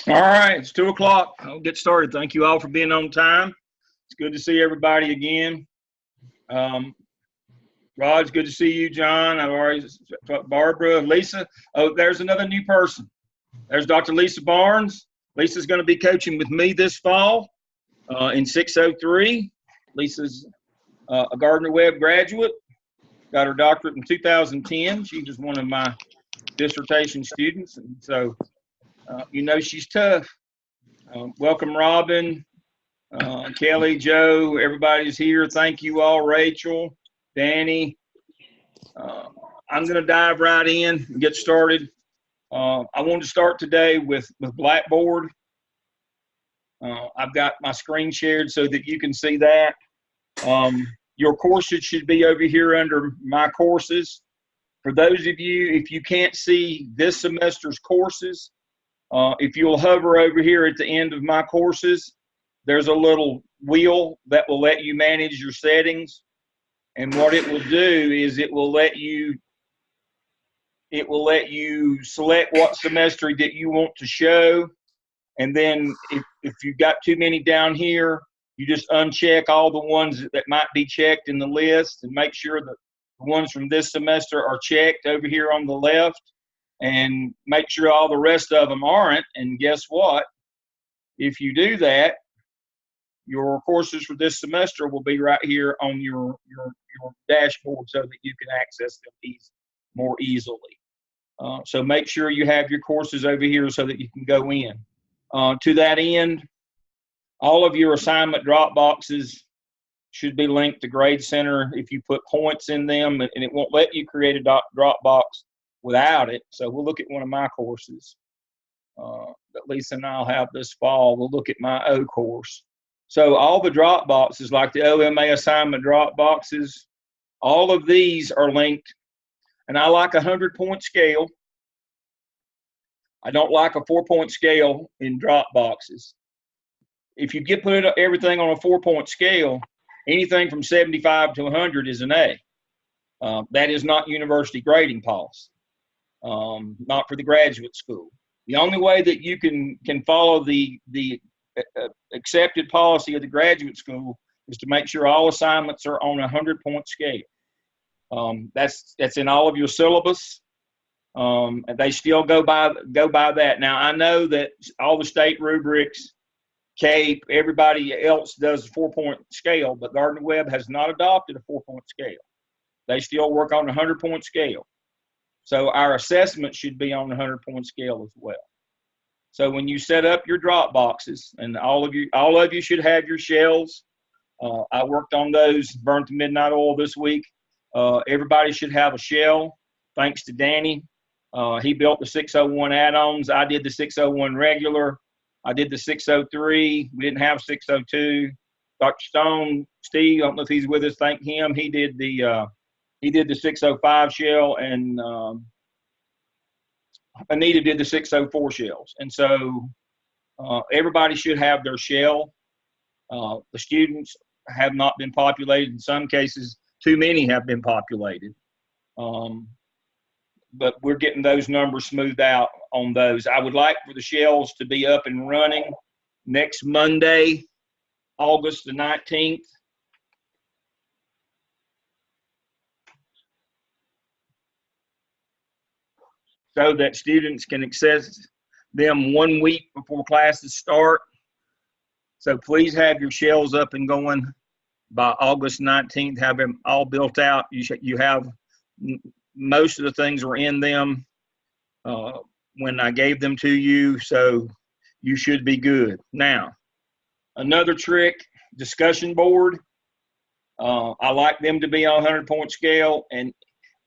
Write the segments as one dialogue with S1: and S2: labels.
S1: All right, it's 2 o'clock. I'll get started. Thank you all for being on time. It's good to see everybody again. Rod, it's good to see you, John. I've already, Barbara, Lisa. Oh, there's another new person. There's Dr. Lisa Barnes. Lisa's going to be coaching with me this fall in 603. Lisa's a Gardner-Webb graduate. Got her doctorate in 2010. She was one of my dissertation students, and so you know she's tough. Welcome, Robin, Kelly, Joe, everybody's here. Thank you all, Rachel, Danny. I'm going to dive right in and get started. I want to start today with Blackboard. I've got my screen shared so that you can see that. Your courses should be over here under My Courses. For those of you, if you can't see this semester's courses, if you'll hover over here at the end of My Courses, there's a little wheel that will let you manage your settings. And what it will do is it will let you select what semester that you want to show. And then if you've got too many down here, you just uncheck all the ones that might be checked in the list and make sure that the ones from this semester are checked over here on the left, and make sure all the rest of them aren't. And guess what? If you do that, your courses for this semester will be right here on your dashboard so that you can access them more easily. So make sure you have your courses over here so that you can go in. To that end, all of your assignment drop boxes should be linked to Grade Center if you put points in them, and it won't let you create a drop box without it. So we'll look at one of my courses that Lisa and I'll have this fall. We'll look at my O course. So all the drop boxes, like the OMA assignment drop boxes, all of these are linked. And I like a 100-point scale. I don't like a 4-point scale in drop boxes. If you put everything on a 4-point scale, anything from 75 to 100 is an A. That is not university grading policy, not for the graduate school. The only way that you can follow the accepted policy of the graduate school is to make sure all assignments are on a 100-point scale. That's in all of your syllabus. And they still go by that. Now, I know that all the state rubrics, CAPE, everybody else does a 4-point scale, but Gardner-Webb has not adopted a 4-point scale. They still work on a 100-point scale. So our assessment should be on the 100-point scale as well. So when you set up your drop boxes, and all of you should have your shells. I worked on those, burnt the midnight oil this week. Everybody should have a shell, thanks to Danny. He built the 601 add-ons. I did the 601 regular. I did the 603. We didn't have 602. Dr. Stone, Steve, I don't know if he's with us. Thank him. He did the 605 shell, and Anita did the 604 shells. And so everybody should have their shell. The students have not been populated. In some cases, too many have been populated. But we're getting those numbers smoothed out on those. I would like for the shells to be up and running next Monday, August the 19th. So that students can access them 1 week before classes start. So please have your shells up and going by August 19th. Have them all built out. You have most of the things were in them when I gave them to you, so you should be good. Now, another trick, discussion board. I like them to be on 100-point scale, and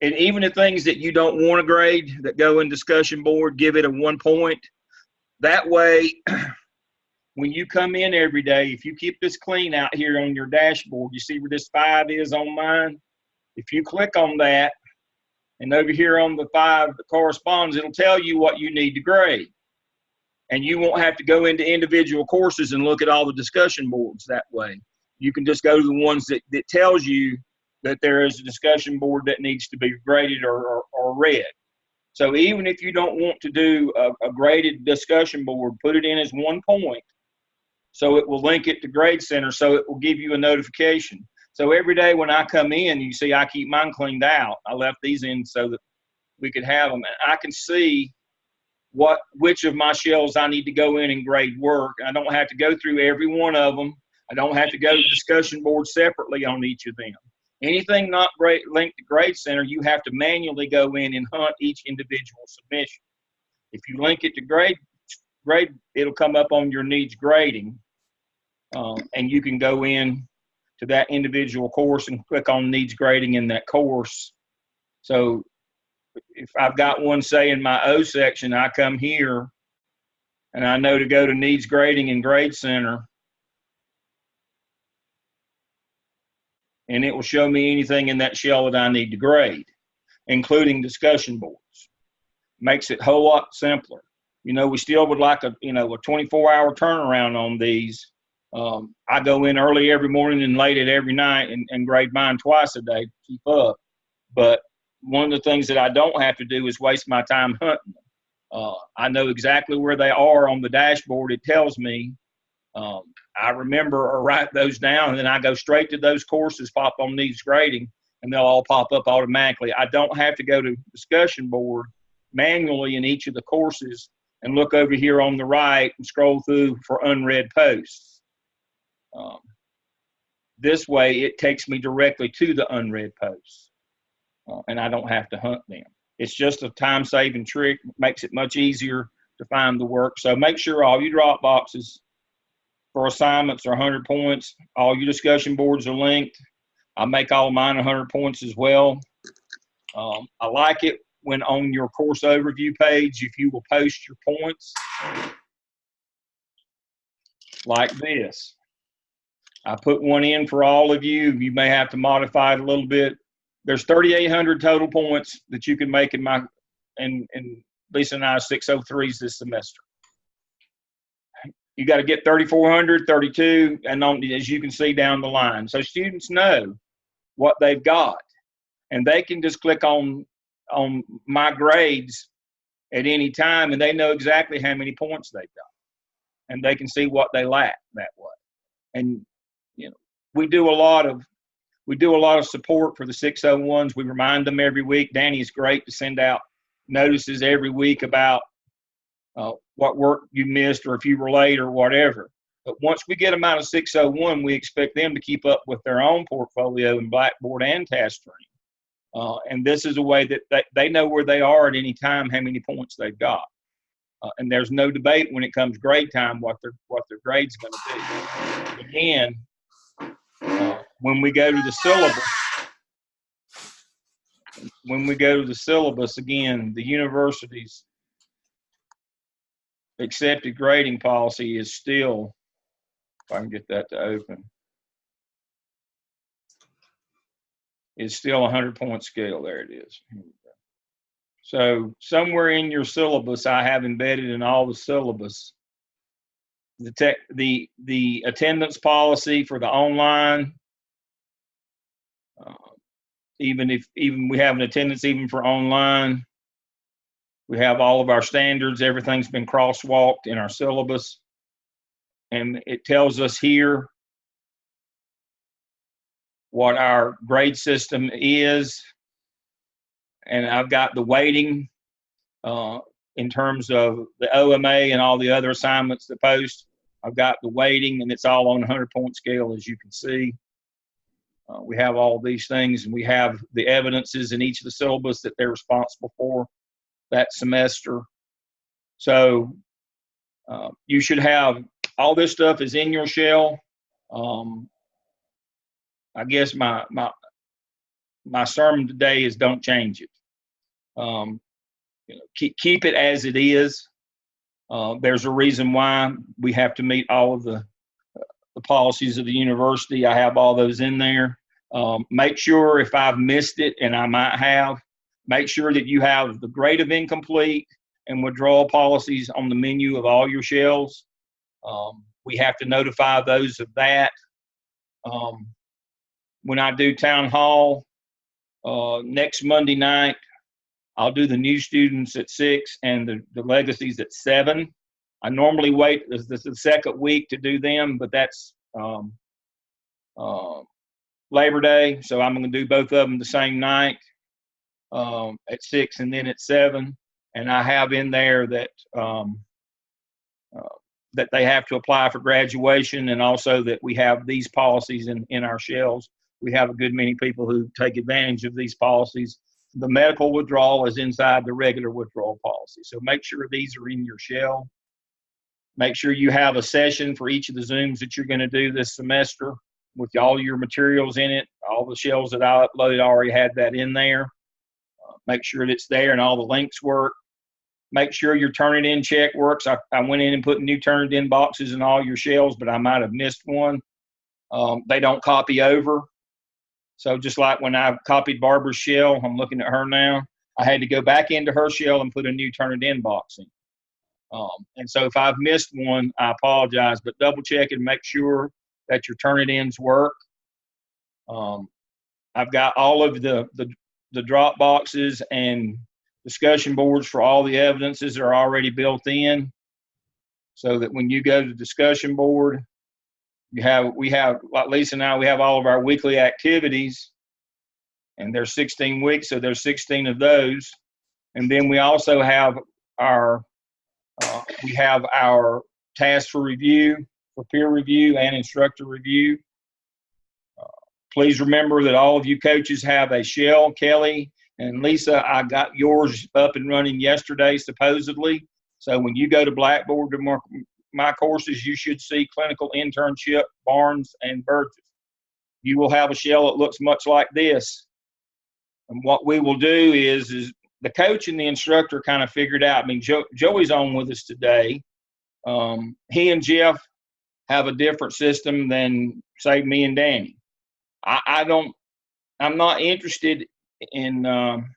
S1: even the things that you don't want to grade that go in discussion board, give it a 1 point. That way, when you come in every day, if you keep this clean out here on your dashboard, you see where this 5 is on mine? If you click on that, and over here on the 5 that corresponds, it'll tell you what you need to grade. And you won't have to go into individual courses and look at all the discussion boards that way. You can just go to the ones that tells you that there is a discussion board that needs to be graded or read. So even if you don't want to do a graded discussion board, put it in as one point. So it will link it to Grade Center, so it will give you a notification. So every day when I come in, you see I keep mine cleaned out. I left these in so that we could have them. And I can see which of my shells I need to go in and grade work. I don't have to go through every one of them. I don't have to go to discussion boards separately on each of them. Anything not linked to Grade Center, you have to manually go in and hunt each individual submission. If you link it to grade, it'll come up on your needs grading, and you can go in to that individual course and click on needs grading in that course. So if I've got one, say, in my O section, I come here and I know to go to needs grading in Grade Center, and it will show me anything in that shell that I need to grade, including discussion boards. Makes it a whole lot simpler. You know, we still would like a 24-hour turnaround on these. I go in early every morning and late at every night and grade mine twice a day to keep up. But one of the things that I don't have to do is waste my time hunting them. I know exactly where they are on the dashboard. It tells me. I remember or write those down, and then I go straight to those courses, pop on needs grading, and they'll all pop up automatically. I don't have to go to discussion board manually in each of the courses and look over here on the right and scroll through for unread posts. This way, it takes me directly to the unread posts, and I don't have to hunt them. It's just a time-saving trick. It makes it much easier to find the work. So make sure all your drop boxes for assignments are 100 points. All your discussion boards are linked. I make all mine 100 points as well. I like it when on your course overview page, if you will post your points like this. I put one in for all of you. You may have to modify it a little bit. There's 3,800 total points that you can make in Lisa and I's 603s this semester. You got to get 3,400, 32, and as you can see down the line. So students know what they've got, and they can just click on my grades at any time, and they know exactly how many points they've got, and they can see what they lack that way. And we do a lot of support for the 601s. We remind them every week. Danny's great to send out notices every week about what work you missed or if you were late or whatever. But once we get them out of 601, we expect them to keep up with their own portfolio in Blackboard and TaskStream. And this is a way that they know where they are at any time, how many points they've got. And there's no debate when it comes grade time what their grade's going to be. Again, when we go to the syllabus, again, the university's accepted grading policy is still, if I can get that to open, is still a 100-point scale. There it is. Here we go. So somewhere in your syllabus, I have embedded in all the syllabus the attendance policy for the online. Even we have an attendance even for online. We have all of our standards. Everything's been crosswalked in our syllabus. And it tells us here what our grade system is. And I've got the weighting in terms of the OMA and all the other assignments that post. I've got the weighting, and it's all on a 100-point scale, as you can see. We have all these things, and we have the evidences in each of the syllabus that they're responsible for that semester. So you should have all this stuff is in your shell. I guess my sermon today is don't change it. Keep it as it is. There's a reason why we have to meet all of the policies of the university. I have all those in there. Make sure if I've missed it, and I might have, make sure that you have the grade of incomplete and withdrawal policies on the menu of all your shells. We have to notify those of that. When I do town hall next Monday night, I'll do the new students at 6 and the legacies at 7. I normally wait the second week to do them, but that's Labor Day, so I'm going to do both of them the same night at 6 and then at 7. And I have in there that that they have to apply for graduation, and also that we have these policies in our shells. We have a good many people who take advantage of these policies. The medical withdrawal is inside the regular withdrawal policy. So make sure these are in your shell. Make sure you have a session for each of the Zooms that you're going to do this semester with all your materials in it. All the shells that I uploaded already had that in there. Make sure that it's there and all the links work. Make sure your Turn-It-In check works. I went in and put new Turn-It-In boxes in all your shells, but I might have missed one. They don't copy over. So just like when I copied Barbara's shell, I'm looking at her now, I had to go back into her shell and put a new Turn-It-In box in. And so if I've missed one, I apologize, but double check and make sure that your Turn-It-Ins work. I've got all of the drop boxes and discussion boards for all the evidences are already built in, so that when you go to the discussion board, we have, like Lisa and I, we have all of our weekly activities, and there's 16 weeks, so there's 16 of those. And then we also have our tasks for review, for peer review and instructor review. Please remember that all of you coaches have a shell. Kelly and Lisa, I got yours up and running yesterday, supposedly. So when you go to Blackboard to mark my courses, you should see clinical internship, Barnes and Burgess. You will have a shell that looks much like this. And what we will do is the coach and the instructor kind of figured out. I mean, Joey's on with us today. He and Jeff have a different system than, say, me and Danny. I'm not interested in, I'm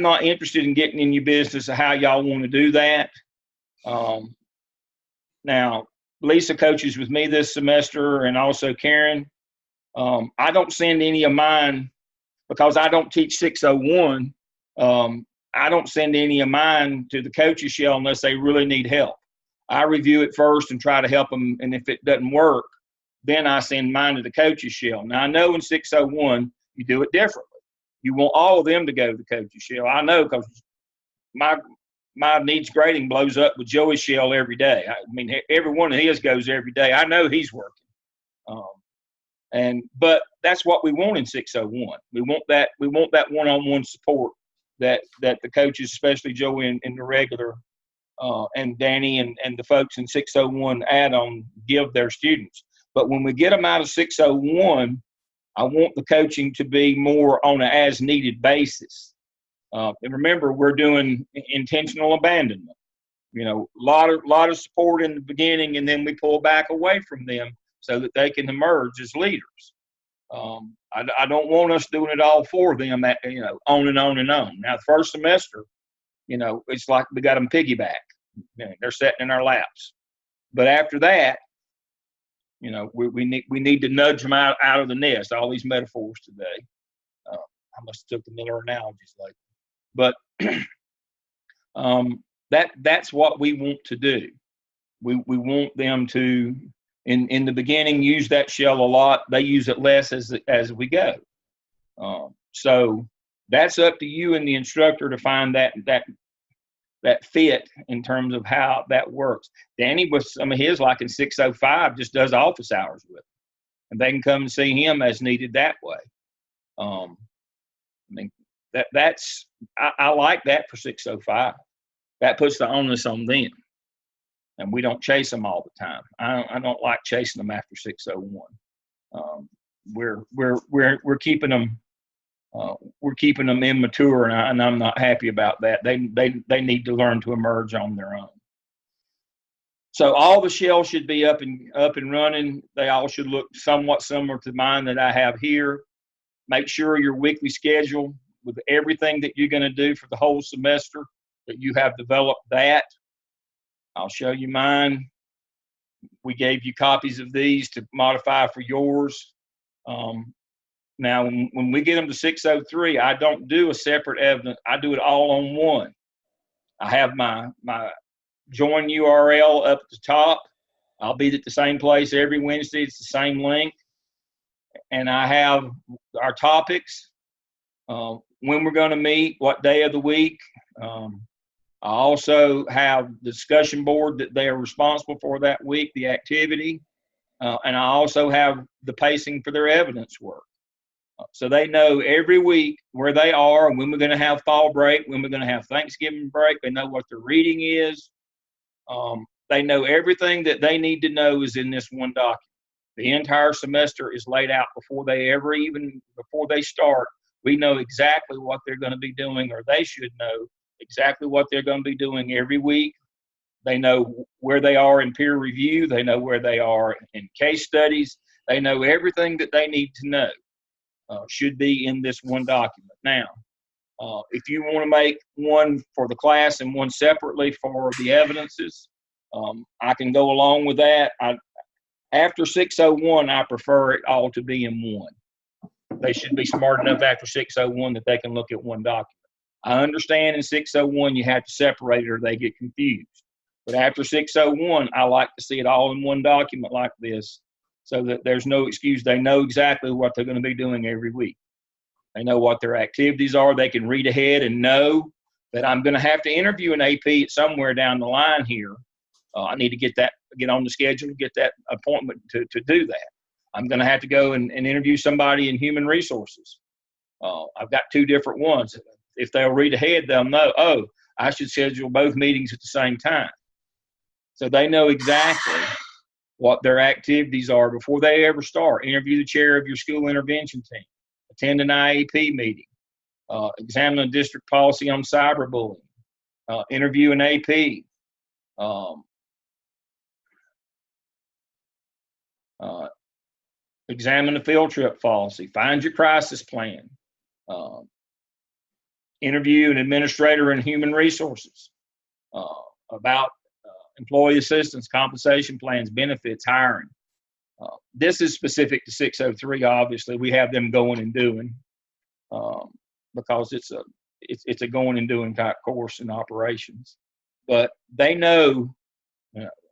S1: not interested in getting in your business of how y'all want to do that. Now, Lisa coaches with me this semester, and also Karen. I don't send any of mine, because I don't teach 601. I don't send any of mine to the coaches shell unless they really need help. I review it first and try to help them, and if it doesn't work, then I send mine to the coaches shell. Now, I know in 601 you do it differently. You want all of them to go to the coaches shell. I know, because my needs grading blows up with Joey's shell every day. I mean, every one of his goes every day. I know he's working. But that's what we want in 601. We want that one-on-one support that the coaches, especially Joey and the regular, and Danny and the folks in 601 add-on give their students. But when we get them out of 601, I want the coaching to be more on an as-needed basis. And remember, we're doing intentional abandonment. You know, a lot of support in the beginning, and then we pull back away from them so that they can emerge as leaders. I don't want us doing it all for them, on and on and on. Now, the first semester, it's like we got them piggyback. They're sitting in our laps. But after that, we need to nudge them out of the nest. All these metaphors today. I must have took the Miller analogies later. But that's what we want to do. We want them to, in the beginning, use that shell a lot. They use it less as we go. So that's up to you and the instructor to find that fit in terms of how that works. Danny, with some of his, like in 605, just does office hours with them, and they can come and see him as needed that way. I mean, I like that for 605. That puts the onus on them, and we don't chase them all the time. I don't like chasing them after 601. We're keeping them. We're keeping them immature, and I'm not happy about that. They need to learn to emerge on their own. So all the shells should be up and running. They all should look somewhat similar to mine that I have here. Make sure your weekly schedule with everything that you're going to do for the whole semester, that you have developed that. I'll show you mine. We gave you copies of these to modify for yours. Now, when we get them to 603, I don't do a separate evidence. I do it all on one. I have my join URL up at the top. I'll be at the same place every Wednesday. It's the same link. And I have our topics, when we're going to meet, what day of the week. I also have the discussion board that they are responsible for that week, the activity. And I also have the pacing for their evidence work. So they know every week where they are, when we're going to have fall break, when we're going to have Thanksgiving break. They know what their reading is. They know everything that they need to know is in this one document. The entire semester is laid out before they start. We know exactly what they're going to be doing, or they should know exactly what they're going to be doing every week. They know where they are in peer review. They know where they are in case studies. They know everything that they need to know. Should be in this one document. Now, if you want to make one for the class and one separately for the evidences, I can go along with that. After 601, I prefer it all to be in one. They should be smart enough after 601 that they can look at one document. I understand in 601 you have to separate it or they get confused. But after 601, I like to see it all in one document like this, so that there's no excuse. They know exactly what they're going to be doing every week. They know what their activities are. They can read ahead and know that I'm going to have to interview an AP somewhere down the line here. I need to get on the schedule, get that appointment to do that. I'm going to have to go and interview somebody in human resources. I've got two different ones. If they'll read ahead, they'll know, oh, I should schedule both meetings at the same time. So they know exactly what their activities are before they ever start. Interview the chair of your school intervention team, attend an IEP meeting, examine a district policy on cyberbullying, interview an AP, examine the field trip policy, find your crisis plan, interview an administrator in human resources about employee assistance, compensation plans, benefits, hiring. This is specific to 603. Obviously, we have them going and doing because it's a going and doing type course in operations. But they know,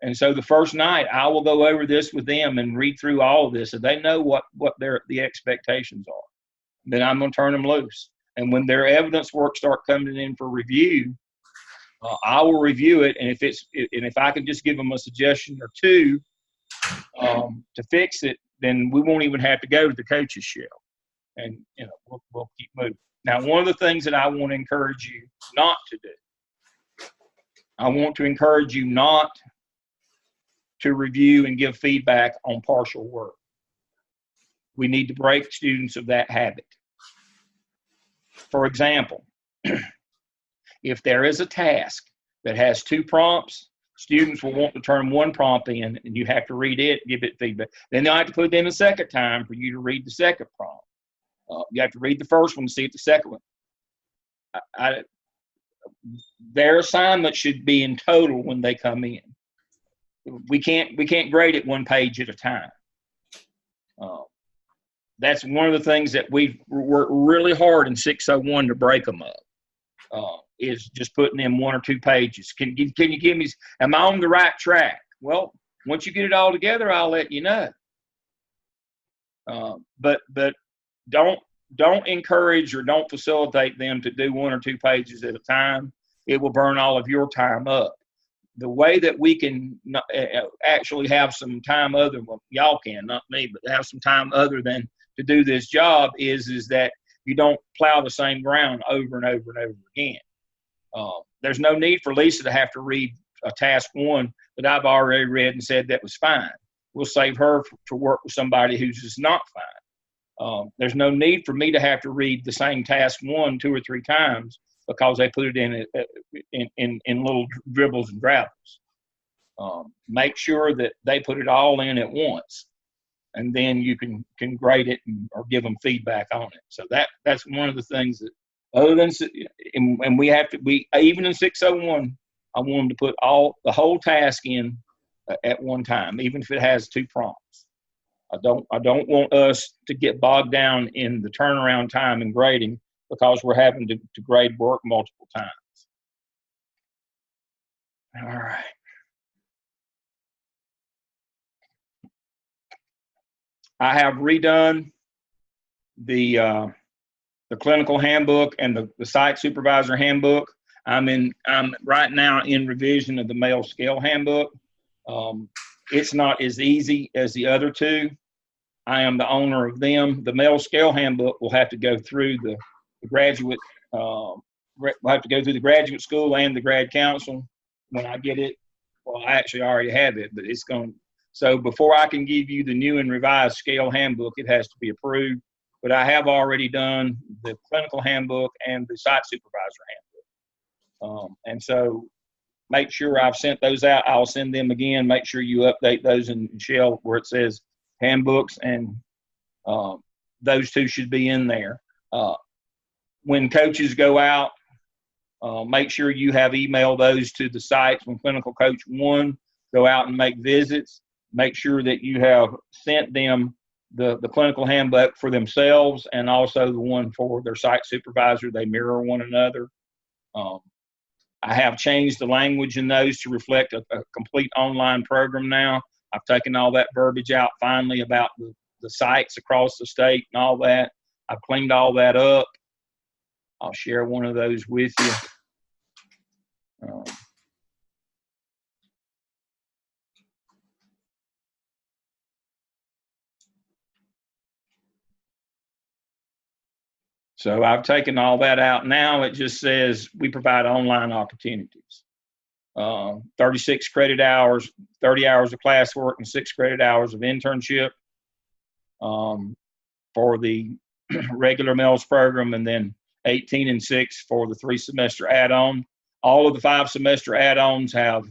S1: and so the first night I will go over this with them and read through all of this, so they know what the expectations are. Then I'm going to turn them loose, and when their evidence work start coming in for review, I will review it, and if I can just give them a suggestion or two to fix it, then we won't even have to go to the coach's shell, and we'll keep moving. Now, one of the things that I want to encourage you not to do, I want to encourage you not to review and give feedback on partial work. We need to break students of that habit. For example, if there is a task that has 2 prompts, students will want to turn one prompt in, and you have to read it, give it feedback. Then they'll have to put it in a second time for you to read the second prompt. You have to read the first one to see if the second one. Their assignment should be in total when they come in. We can't grade it one page at a time. That's one of the things that we've worked really hard in 601 to break them up. Is just putting in 1 or 2 pages. Can you give me, am I on the right track? Well, once you get it all together, I'll let you know. But don't encourage or don't facilitate them to do 1 or 2 pages at a time. It will burn all of your time up. The way that we can actually have some time y'all can, not me, but have some time other than to do this job is that you don't plow the same ground over and over and over again. There's no need for Lisa to have to read a task 1 that I've already read and said that was fine. We'll save her to work with somebody who's just not fine. There's no need for me to have to read the same task 1 2 or 3 times because they put it in little dribbles and drabbles. Make sure that they put it all in at once, and then you can grade it or give them feedback on it. So that's one of the things that, other than, and we even in 601, I want them to put the whole task in at one time, even if it has 2 prompts. I don't want us to get bogged down in the turnaround time and grading because we're having to grade work multiple times. All right. I have redone the clinical handbook and the site supervisor handbook. I'm right now in revision of the MELS scale handbook. It's not as easy as the other two. I am the owner of them. The MELS scale handbook will have to go through the graduate. We'll have to go through the graduate school and the grad council when I get it. Well, I actually already have it, but it's going. So before I can give you the new and revised scale handbook, it has to be approved. But I have already done the clinical handbook and the site supervisor handbook. And so make sure I've sent those out. I'll send them again. Make sure you update those in Shell where it says handbooks, and those two should be in there. When coaches go out, make sure you have emailed those to the sites. When clinical coach 1 go out and make visits, make sure that you have sent them the clinical handbook for themselves and also the one for their site supervisor. They mirror one another. I have changed the language in those to reflect a complete online program now. I've taken all that verbiage out finally about the sites across the state and all that. I've cleaned all that up. I'll share one of those with you. So I've taken all that out. Now it just says we provide online opportunities. 36 credit hours, 30 hours of classwork, and 6 credit hours of internship for the regular MELS program, and then 18 and 6 for the 3-semester add-on. All of the 5-semester add-ons have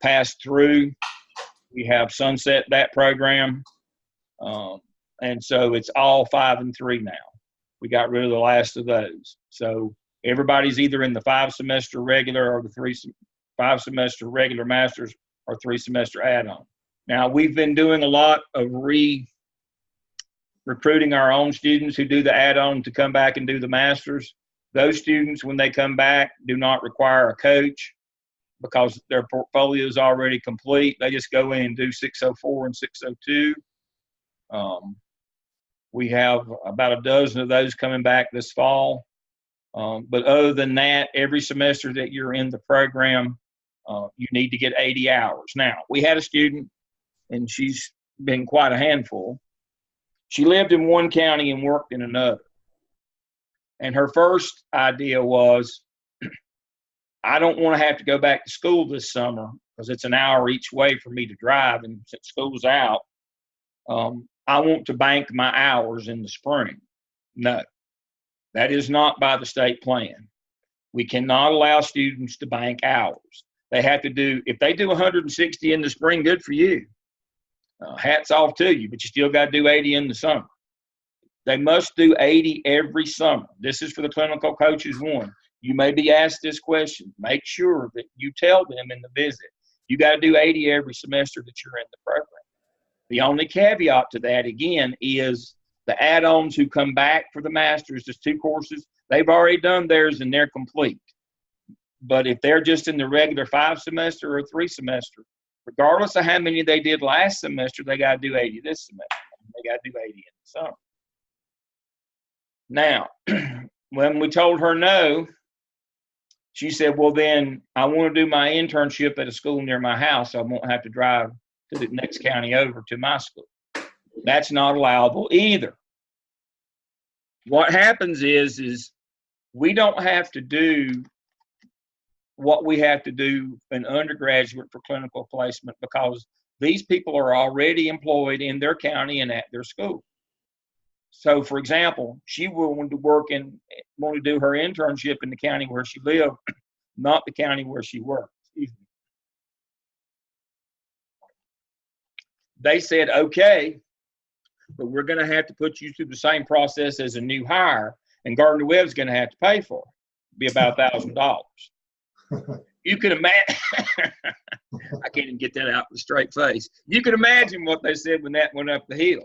S1: passed through. We have sunset that program. And so it's all 5 and 3 now. We got rid of the last of those. So everybody's either in the 5-semester regular or the 5-semester regular masters or 3-semester add-on. Now, we've been doing a lot of recruiting our own students who do the add-on to come back and do the masters. Those students, when they come back, do not require a coach because their portfolio is already complete. They just go in and do 604 and 602. We have about a dozen of those coming back this fall. But other than that, every semester that you're in the program, you need to get 80 hours. Now, we had a student, and she's been quite a handful. She lived in one county and worked in another. And her first idea was, I don't want to have to go back to school this summer because it's an hour each way for me to drive, and since school's out, I want to bank my hours in the spring. No, that is not by the state plan. We cannot allow students to bank hours. They have to do, if they do 160 in the spring, good for you. Hats off to you, but you still got to do 80 in the summer. They must do 80 every summer. This is for the clinical coaches 1. You may be asked this question. Make sure that you tell them in the visit, you got to do 80 every semester that you're in the program. The only caveat to that, again, is the add-ons who come back for the masters, just 2 courses, they've already done theirs and they're complete. But if they're just in the regular 5-semester or 3-semester, regardless of how many they did last semester, they got to do 80 this semester. They got to do 80 in the summer. Now, when we told her no, she said, well, then I want to do my internship at a school near my house. So I won't have to drive to the next county over to my school. That's not allowable either. What happens is we don't have to do what we have to do an undergraduate for clinical placement because these people are already employed in their county and at their school. So, for example, she wanted to do her internship in the county where she lived, not the county where she worked. They said, okay, but we're going to have to put you through the same process as a new hire, and Gardner Webb's going to have to pay for it. It'll be about $1,000. you can imagine. I can't even get that out with a straight face. You can imagine what they said when that went up the hill.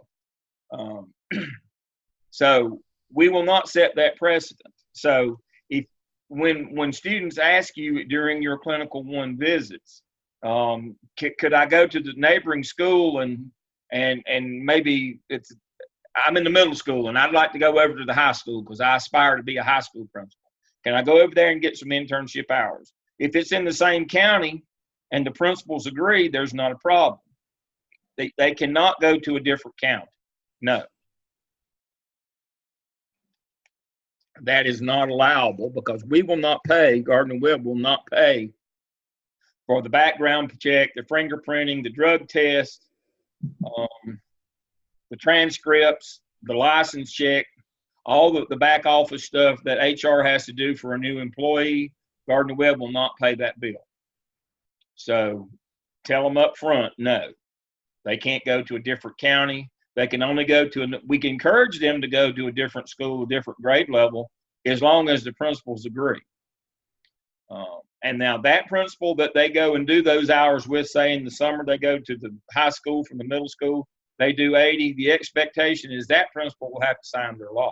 S1: So we will not set that precedent. So if when students ask you during your clinical 1 visits, could I go to the neighboring school and maybe I'm in the middle school and I'd like to go over to the high school because I aspire to be a high school principal. Can I go over there and get some internship hours? If it's in the same county and the principals agree, there's not a problem. They cannot go to a different county. No. That is not allowable because we will not pay, Gardner Webb will not pay for the background check, the fingerprinting, the drug test, the transcripts, the license check, all the back office stuff that HR has to do for a new employee. Gardner Webb will not pay that bill. So tell them up front, no. They can't go to a different county. They can only go to we can encourage them to go to a different school, a different grade level, as long as the principals agree. And now that principal that they go and do those hours with, say in the summer they go to the high school from the middle school, they do 80. The expectation is that principal will have to sign their law.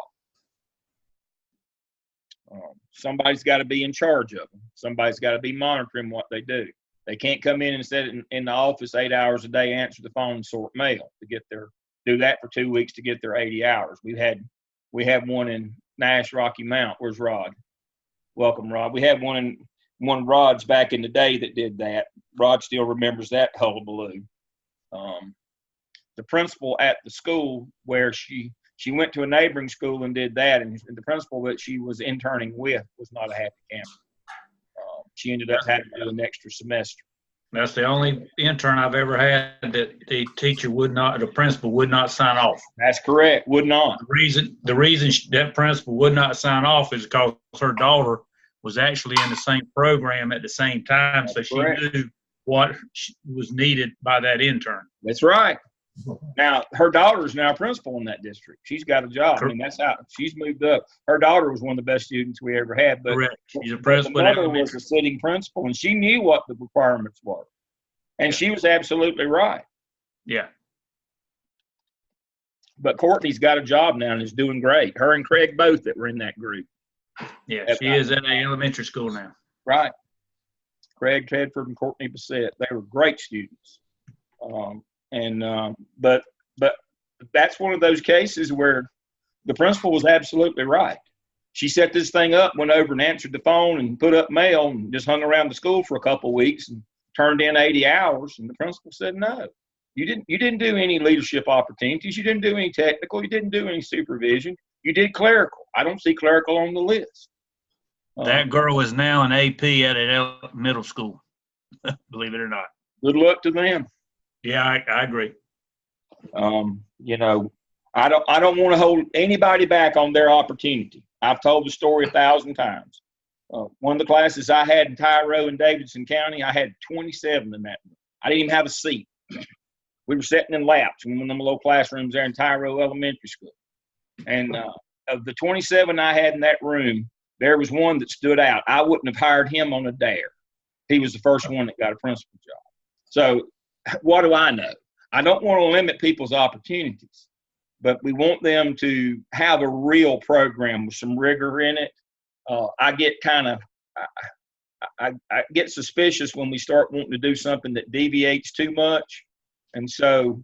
S1: Somebody's got to be in charge of them. Somebody's got to be monitoring what they do. They can't come in and sit in the office 8 hours a day, answer the phone, and sort mail to get do that for 2 weeks to get their 80 hours. We have one in Nash Rocky Mount. Where's Rod? Welcome, Rod. We had one Rod's back in the day that did that. Rod still remembers that hullabaloo. The principal at the school where she went to a neighboring school and did that, and the principal that she was interning with was not a happy camper. She ended up having to do an extra semester.
S2: That's the only intern I've ever had that the principal would not sign off.
S1: That's correct, would not.
S2: The reason that principal would not sign off is because her daughter was actually in the same program at the same time, so she knew what was needed by that intern.
S1: That's right. Now, her daughter is now principal in that district. She's got a job. I mean, that's how she's moved up. Her daughter was one of the best students we ever had. But
S2: correct. She's a principal.
S1: The mother was a sitting principal, and she knew what the requirements were. And she was absolutely right.
S2: Yeah.
S1: But Courtney's got a job now and is doing great. Her and Craig both that were in that group.
S2: Yeah, she is at an elementary school now.
S1: Right. Craig Tedford and Courtney Bassett. They were great students. But that's one of those cases where the principal was absolutely right. She set this thing up, went over and answered the phone and put up mail and just hung around the school for a couple of weeks and turned in 80 hours. And the principal said, no, you didn't do any leadership opportunities. You didn't do any technical. You didn't do any supervision. You did clerical. I don't see clerical on the list.
S2: That girl is now an AP at a middle school, believe it or not.
S1: Good luck to them.
S2: Yeah, I agree.
S1: You know, I don't want to hold anybody back on their opportunity. I've told the story 1,000 times. One of the classes I had in Tyro and Davidson County, I had 27 in that. I didn't even have a seat. We were sitting in laps in one of them little classrooms there in Tyro Elementary School. And of the 27 I had in that room, there was one that stood out. I wouldn't have hired him on a dare. He was the first one that got a principal job. So what do I know? I don't want to limit people's opportunities, but we want them to have a real program with some rigor in it. I get I get suspicious when we start wanting to do something that deviates too much. And so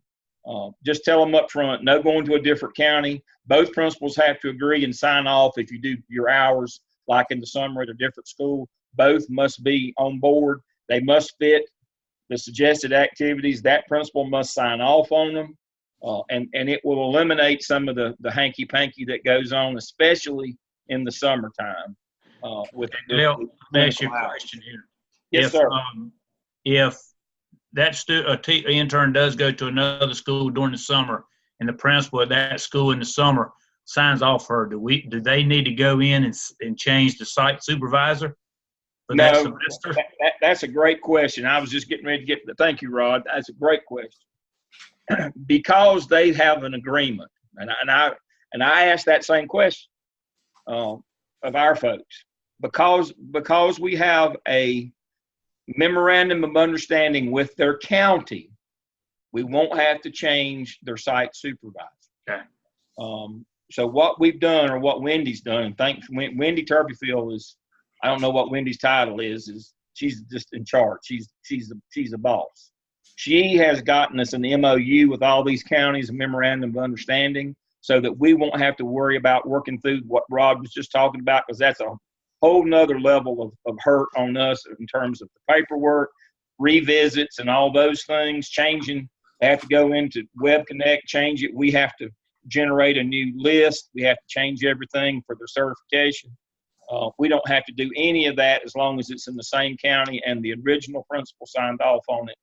S1: just tell them up front, no going to a different county. Both principals have to agree and sign off if you do your hours like in the summer at a different school. Both must be on board. They must fit the suggested activities. That principal must sign off on them. And it will eliminate some of the hanky-panky that goes on, especially in the summertime.
S2: Let me ask you a question here.
S1: Yes, sir.
S2: If that intern does go to another school during the summer and the principal at that school in the summer signs off her, do they need to go in and change the site supervisor for that semester?
S1: That's a great question. I was just getting ready to thank you, Rod. That's a great question. Because they have an agreement, and I asked that same question of our folks, because we have a memorandum of understanding with their county, we won't have to change their site supervisor.
S2: Okay.
S1: So what we've done, or what Wendy's done, and thanks, Wendy Turbyfield is, I don't know what Wendy's title is she's just in charge. She's the boss. She has gotten us an MOU with all these counties, a memorandum of understanding, so that we won't have to worry about working through what Rod was just talking about, because that's a whole nother level of hurt on us in terms of the paperwork, revisits, and all those things, changing. They have to go into Web Connect, change it. We have to generate a new list. We have to change everything for their certification. We don't have to do any of that as long as it's in the same county and the original principal signed off on it.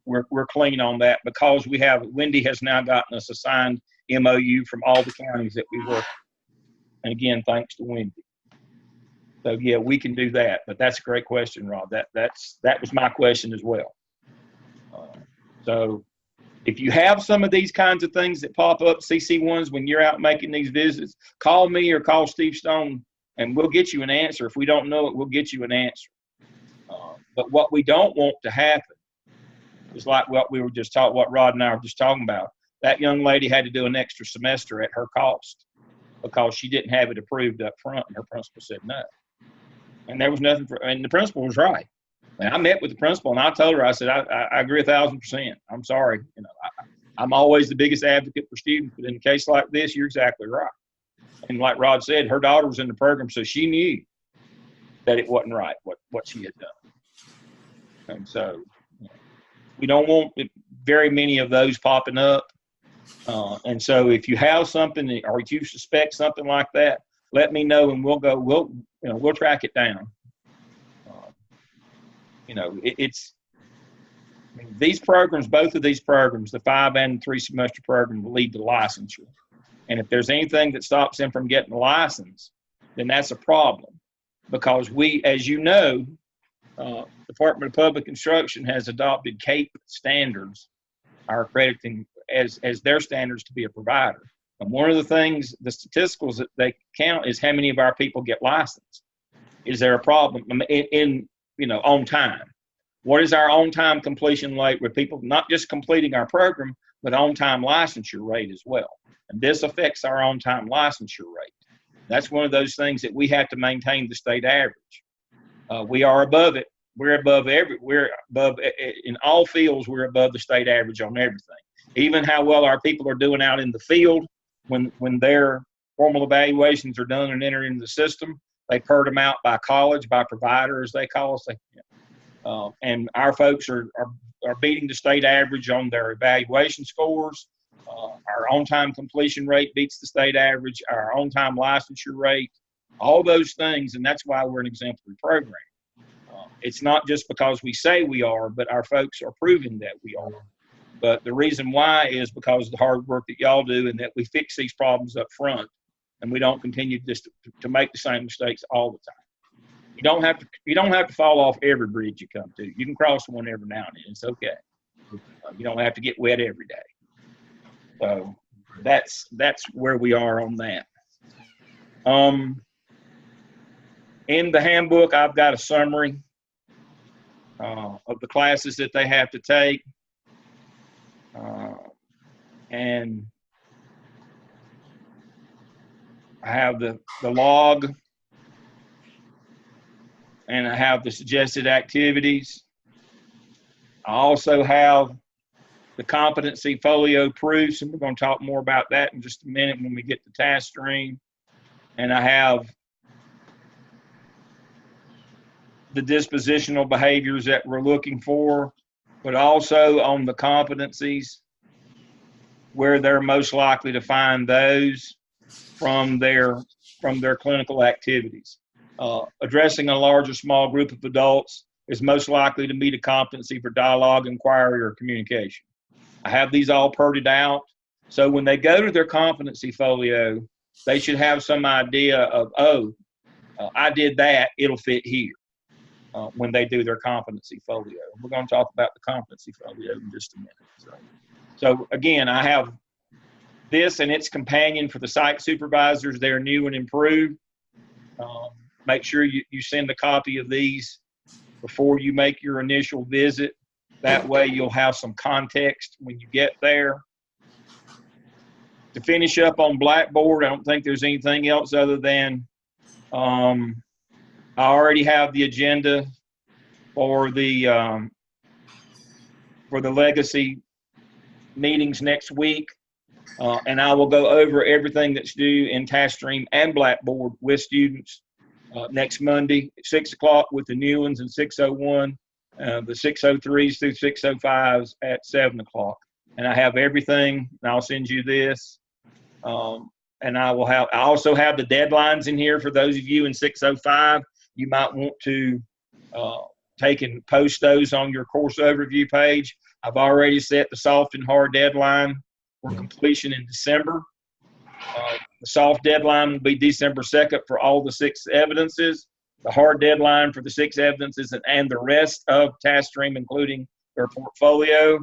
S1: We're clean on that, because Wendy has now gotten us a signed MOU from all the counties that we work with. And again, thanks to Wendy. So yeah, we can do that. But that's a great question, Rob. That was my question as well. So if you have some of these kinds of things that pop up, CC1s, when you're out making these visits, call me or call Steve Stone, and we'll get you an answer. If we don't know it, we'll get you an answer. But what we don't want to happen is like what Rod and I were just talking about. That young lady had to do an extra semester at her cost because she didn't have it approved up front, and her principal said no. And there was nothing and the principal was right. And I met with the principal, and I told her, I said, I agree 1,000%. I'm sorry. I'm always the biggest advocate for students, but in a case like this, you're exactly right. And like Rod said, her daughter was in the program, so she knew that it wasn't right, what she had done. And so we don't want very many of those popping up. And so if you have something, or if you suspect something like that, let me know, and we'll track it down. These programs, both of these programs, the 5 and 3 semester program, will lead to licensure. And if there's anything that stops them from getting a license, then that's a problem, because we, as you know, Department of Public Instruction has adopted CAPE standards, our accrediting, as their standards to be a provider. And one of the things, the statisticals that they count is how many of our people get licensed. Is there a problem on time? What is our on-time completion rate with people not just completing our program, but on-time licensure rate as well? And this affects our on-time licensure rate. That's one of those things that we have to maintain the state average. We are above it. We're above in all fields. We're above the state average on everything. Even how well our people are doing out in the field when their formal evaluations are done and enter into the system, they purge them out by college, by provider, as they call us. And our folks are beating the state average on their evaluation scores. Our on-time completion rate beats the state average. Our on-time licensure rate, all those things, and that's why we're an exemplary program. It's not just because we say we are, but our folks are proving that we are. But the reason why is because of the hard work that y'all do, and that we fix these problems up front, and we don't continue just to make the same mistakes all the time. You don't have to fall off every bridge you come to. You can cross one every now and then. It's okay. You don't have to get wet every day. So that's where we are on that. In the handbook, I've got a summary of the classes that they have to take. And I have the log, and I have the suggested activities. I also have the competency folio proofs, and we're going to talk more about that in just a minute when we get to task stream. And I have the dispositional behaviors that we're looking for, but also on the competencies, where they're most likely to find those from their clinical activities. Addressing a large or small group of adults is most likely to meet a competency for dialogue, inquiry, or communication. I have these all purted out. So when they go to their competency folio, they should have some idea of, I did that, it'll fit here when they do their competency folio. We're going to talk about the competency folio in just a minute. So again, I have this and its companion for the site supervisors. They're new and improved. Make sure you send a copy of these before you make your initial visit. That way you'll have some context when you get there. To finish up on Blackboard, I don't think there's anything else other than I already have the agenda for the legacy meetings next week, and I will go over everything that's due in TaskStream and Blackboard with students next Monday at 6 o'clock with the new ones and 6:01, the 6:03s through 6:05s at 7 o'clock. And I have everything, and I'll send you this. And I also have the deadlines in here for those of you in 6:05. You might want to take and post those on your course overview page. I've already set the soft and hard deadline for completion in December. The soft deadline will be December 2nd for all the 6 evidences. The hard deadline for the 6 evidences and the rest of TaskStream, including their portfolio,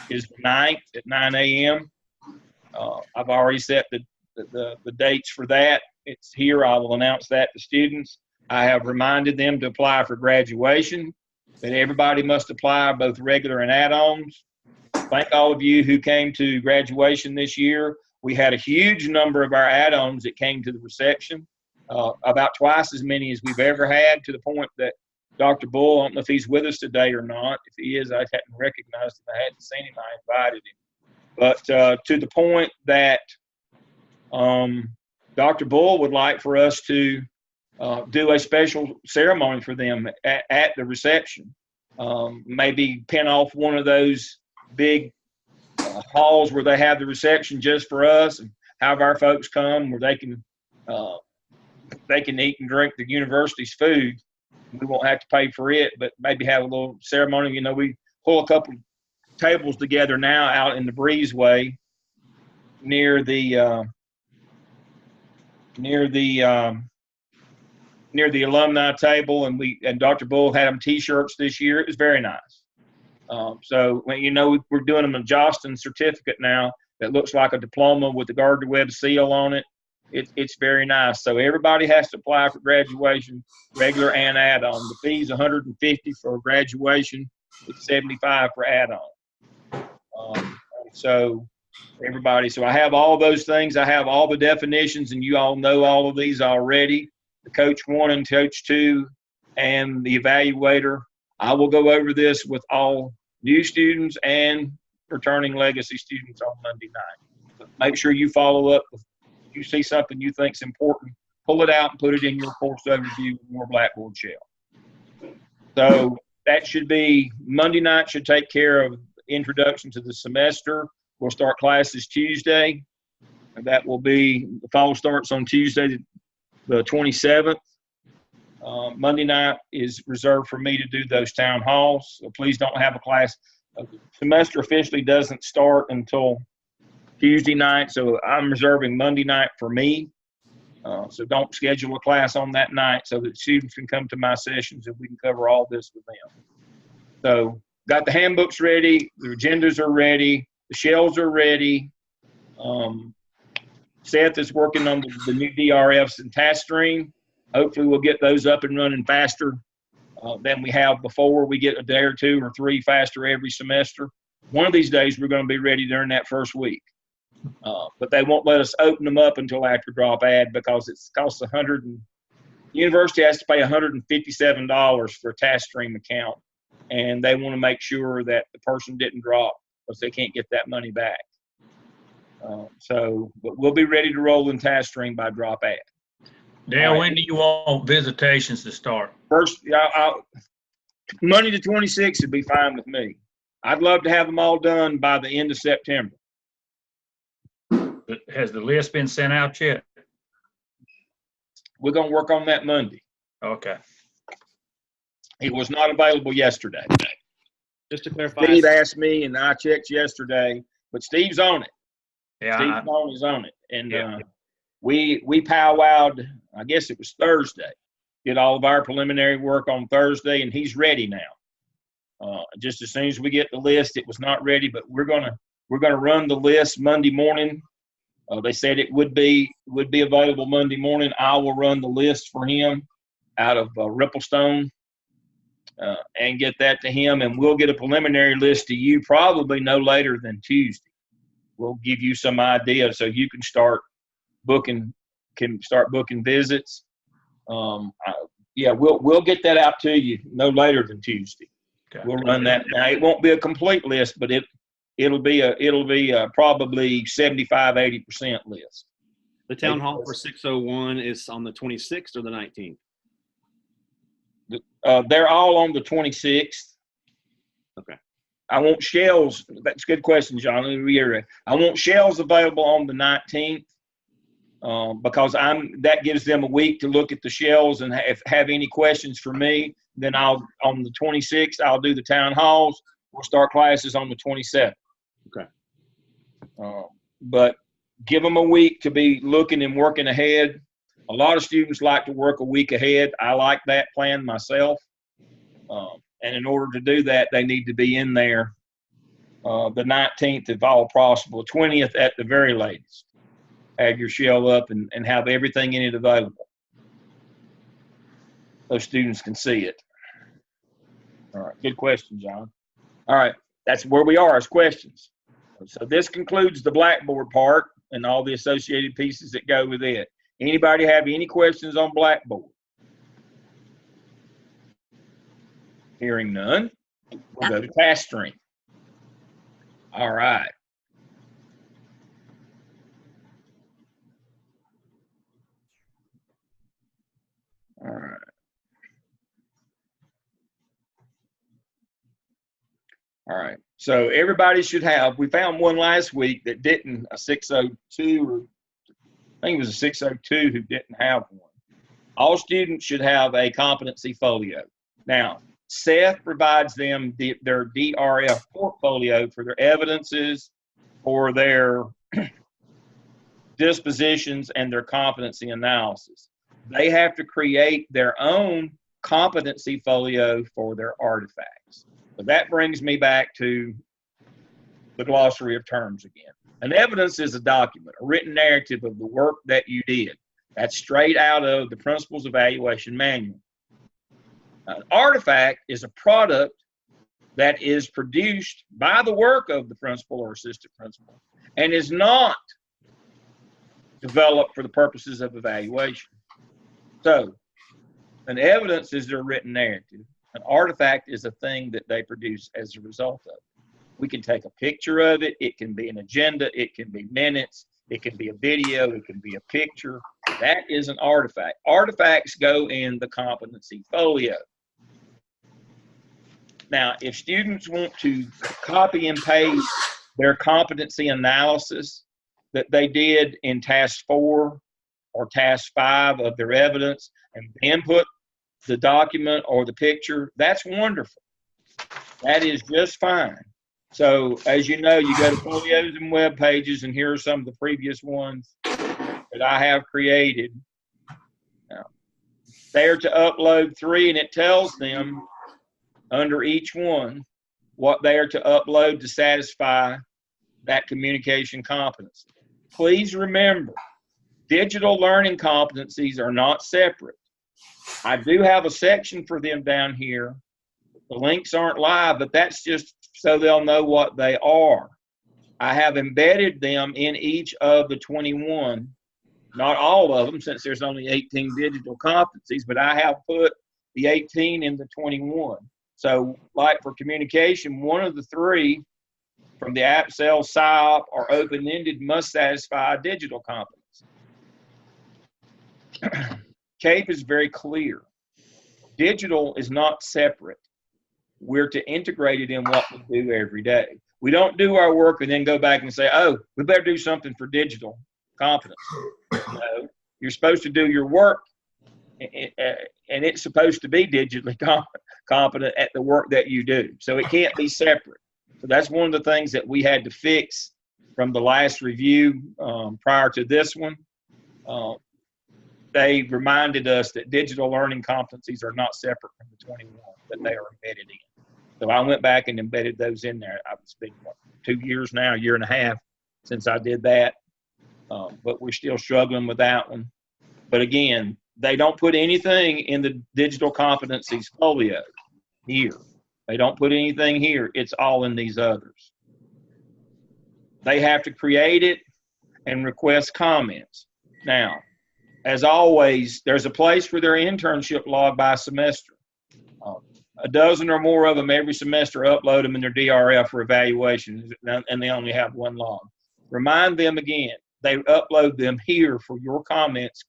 S1: is the 9th at 9 a.m. I've already set the dates for that. It's here. I will announce that to students. I have reminded them to apply for graduation, that everybody must apply, both regular and add-ons. Thank all of you who came to graduation this year. We had a huge number of our add-ons that came to the reception, about twice as many as we've ever had, to the point that Dr. Bull, I don't know if he's with us today or not. If he is, I hadn't recognized him. I hadn't seen him. I invited him. But to the point that Dr. Bull would like for us to do a special ceremony for them at the reception. Maybe pin off one of those big halls where they have the reception just for us, and have our folks come where they can eat and drink the university's food. We won't have to pay for it, but maybe have a little ceremony. You know, we pull a couple tables together now out in the breezeway near the alumni table, and Dr. Bull had them T-shirts this year. It was very nice. So, you know, we're doing them a Jostin certificate now that looks like a diploma with the Gardner-Webb seal on it. It's very nice. So everybody has to apply for graduation, regular and add-on. The fee's $150 for graduation. It's $75 for add-on. So I have all those things. I have all the definitions, and you all know all of these already. The Coach 1 and Coach 2 and the evaluator. I will go over this with all new students and returning legacy students on Monday night. But make sure you follow up. If you see something you think is important, pull it out and put it in your course overview in your Blackboard shell. So that should be Monday night, should take care of introduction to the semester. We'll start classes Tuesday. And that will be, the fall starts on Tuesday, the 27th. Monday night is reserved for me to do those town halls. So please don't have a class. The semester officially doesn't start until Tuesday night, so I'm reserving Monday night for me. So don't schedule a class on that night so that students can come to my sessions and we can cover all this with them. So got the handbooks ready, the agendas are ready, the shells are ready. Seth is working on the new DRFs and TaskStream. Hopefully we'll get those up and running faster than we have before. We get a day or 2 or 3 faster every semester. One of these days we're going to be ready during that first week. But they won't let us open them up until after drop add, because it costs the university has to pay $157 for a TaskStream account, and they want to make sure that the person didn't drop, because they can't get that money back. But we'll be ready to roll in TaskStream by drop add.
S2: Dale, when do you want visitations to start?
S1: First, Monday the 26th would be fine with me. I'd love to have them all done by the end of September.
S2: But has the list been sent out yet?
S1: We're going to work on that Monday.
S2: Okay.
S1: It was not available yesterday.
S3: Just to clarify,
S1: Steve asked me, and I checked yesterday, but Steve's on it.
S2: Yeah,
S1: Steve is on it. And
S2: yeah.
S1: We powwowed, I guess it was Thursday, did all of our preliminary work on Thursday, and he's ready now. Just as soon as we get the list, it was not ready, but we're gonna run the list Monday morning. They said it would be available Monday morning. I will run the list for him out of Ripplestone, and get that to him, and we'll get a preliminary list to you probably no later than Tuesday. We'll give you some idea so you can start booking visits. Yeah, we'll get that out to you no later than Tuesday.
S2: Okay.
S1: We'll run that. Now, it won't be a complete list, but it'll be probably 75-80% list.
S3: The town hall for 601 is on the 26th or the 19th?
S1: They're all on the 26th.
S3: Okay.
S1: I want shells. That's a good question, John. Let me reiterate. I want shells available on the 19th because that gives them a week to look at the shells and have any questions for me. Then on the 26th, I'll do the town halls. We'll start classes on the 27th.
S3: Okay.
S1: But give them a week to be looking and working ahead. A lot of students like to work a week ahead. I like that plan myself. And in order to do that, they need to be in there the 19th if all possible, 20th at the very latest. Have your shell up and have everything in it available. Those students can see it. All right, good question, John. All right, that's where we are as questions. So this concludes the Blackboard part and all the associated pieces that go with it. Anybody have any questions on Blackboard? Hearing none, we'll go to task stream. All right. All right. All right. So everybody should have, we found one last week that didn't, a 602, or I think it was a 602 who didn't have one. All students should have a competency folio. Now, Seth provides them their DRF portfolio for their evidences, for their dispositions, and their competency analysis. They have to create their own competency folio for their artifacts. So that brings me back to the glossary of terms again. An evidence is a document, a written narrative of the work that you did. That's straight out of the Principal's Evaluation Manual. An artifact is a product that is produced by the work of the principal or assistant principal and is not developed for the purposes of evaluation. So, an evidence is their written narrative. An artifact is a thing that they produce as a result of. We can take a picture of it. It can be an agenda. It can be minutes. It can be a video. It can be a picture. That is an artifact. Artifacts go in the competency folio. Now, if students want to copy and paste their competency analysis that they did in task 4 or task 5 of their evidence and then put the document or the picture, that's wonderful. That is just fine. So as you know, you go to folios and web pages, and here are some of the previous ones that I have created. Now, they're to upload 3, and it tells them under each one what they are to upload to satisfy that communication competency. Please remember, digital learning competencies are not separate. I do have a section for them down here. The links aren't live, but that's just so they'll know what they are. I have embedded them in each of the 21, not all of them, since there's only 18 digital competencies, but I have put the 18 in the 21. So, like for communication, one of the 3 from the AppSell, PsyOp, or open-ended must satisfy a digital competency. CAPE is very clear. Digital is not separate. We're to integrate it in what we do every day. We don't do our work and then go back and say, oh, we better do something for digital competence. No, you're supposed to do your work, and it's supposed to be digitally competent at the work that you do. So it can't be separate. So that's one of the things that we had to fix from the last review prior to this one. They reminded us that digital learning competencies are not separate from the 21, that they are embedded in. So I went back and embedded those in there. It's been 2 years now, 1.5 years since I did that. But we're still struggling with that one. But again, they don't put anything in the digital competencies folio. here. They don't put anything here. It's all in these others. They have to create it and request comments. Now, as always, there's a place for their internship log by semester. A dozen or more of them every semester upload them in their DRF for evaluation, and they only have one log. Remind them again, they upload them here for your comments,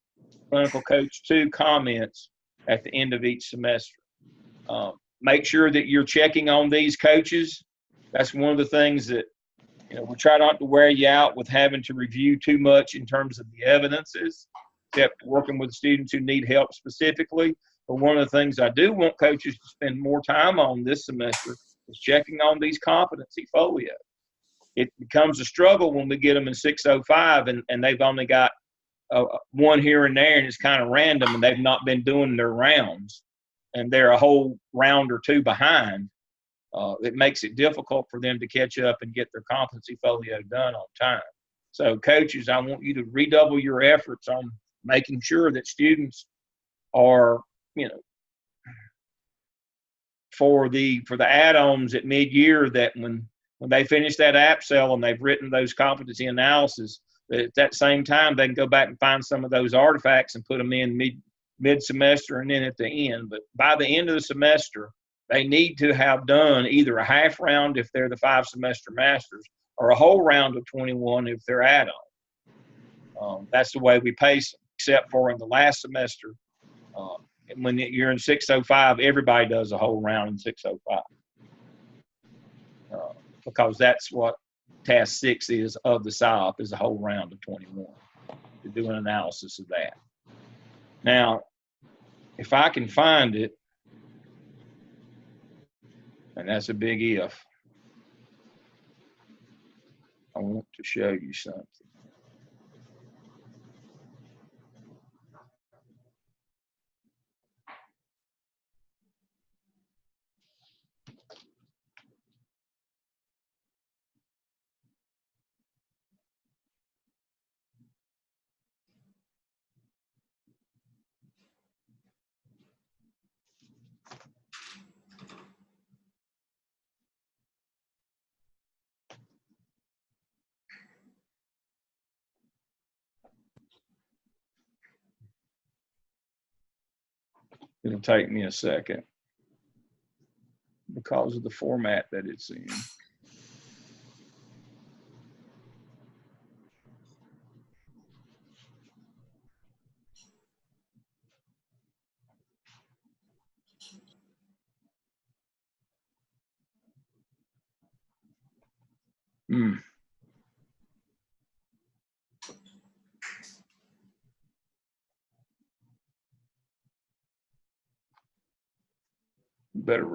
S1: Clinical Coach 2 comments at the end of each semester. Make sure that you're checking on these coaches. That's one of the things that, we try not to wear you out with having to review too much in terms of the evidences, except working with students who need help specifically. But one of the things I do want coaches to spend more time on this semester is checking on these competency folios. It becomes a struggle when we get them in 605 and they've only got one here and there, and it's kind of random, and they've not been doing their rounds, and they're a whole round or two behind. It makes it difficult for them to catch up and get their competency folio done on time. So coaches, I want you to redouble your efforts on making sure that students are, for the add-ons at mid-year, that when they finish that app cell and they've written those competency analysis, that at that same time they can go back and find some of those artifacts and put them in mid-semester and then at the end. But by the end of the semester, they need to have done either a half round if they're the 5-semester masters, or a whole round of 21 if they're add-on. That's the way we pace them, except for in the last semester. When you're in 605, everybody does a whole round in 605. Because that's what task 6 is of the SIOP, is a whole round of 21, to do an analysis of that. Now, if I can find it, and that's a big if, I want to show you something. It'll take me a second because of the format that it's in. Better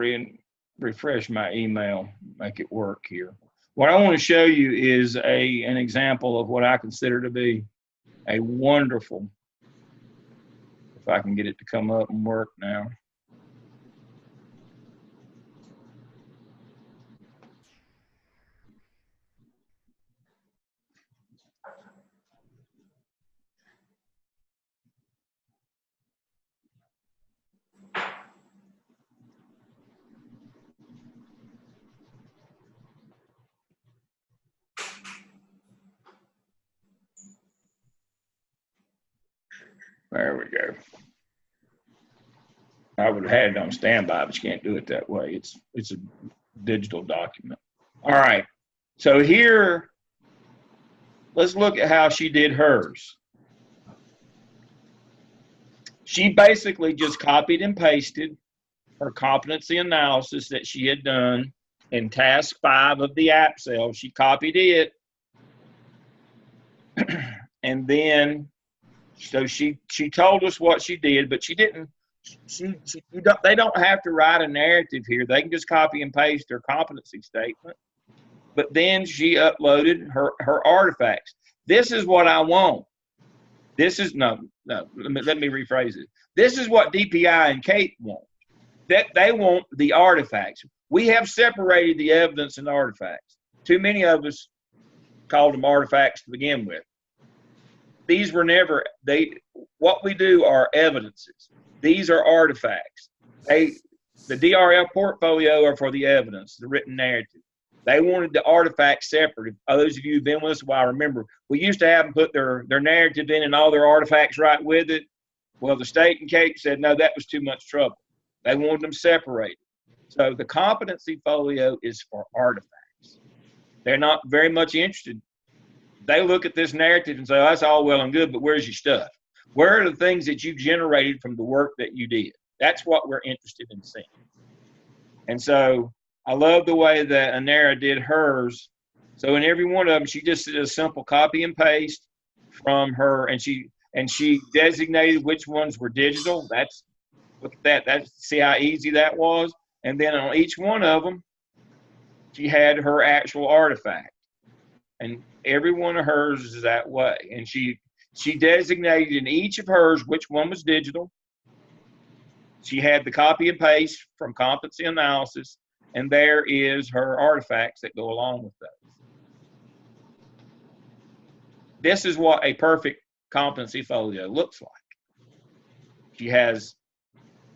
S1: refresh my email, make it work here. What I want to show you is an example of what I consider to be a wonderful, if I can get it to come up and work now. There we go. I would have had it on standby, but you can't do it that way. It's a digital document. All right. So here, let's look at how she did hers. She basically just copied and pasted her competency analysis that she had done in task 5 of the app cell. She copied it, and then so she told us what she did, but she didn't. They don't have to write a narrative here. They can just copy and paste their competency statement. But then she uploaded her artifacts. This is what I want. This is no. Let me rephrase it. This is what DPI and Kate want. That they want the artifacts. We have separated the evidence and artifacts. Too many of us called them artifacts to begin with. These were never, what we do are evidences. These are artifacts. The DRF portfolio are for the evidence, the written narrative. They wanted the artifacts separate. Those of you who've been with us a while remember, we used to have them put their narrative in and all their artifacts right with it. Well, the state and Cape said, no, that was too much trouble. They wanted them separated. So the competency folio is for artifacts. They're not very much interested. They look at this narrative and say, oh, that's all well and good, but where's your stuff? Where are the things that you generated from the work that you did? That's what we're interested in seeing. And so I love the way that Anara did hers. So in every one of them, she just did a simple copy and paste from her, and she designated which ones were digital. Look at that. See how easy that was. And then on each one of them, she had her actual artifact. And every one of hers is that way. And she designated in each of hers which one was digital. She had the copy and paste from competency analysis, and there is her artifacts that go along with those. This is what a perfect competency folio looks like. She has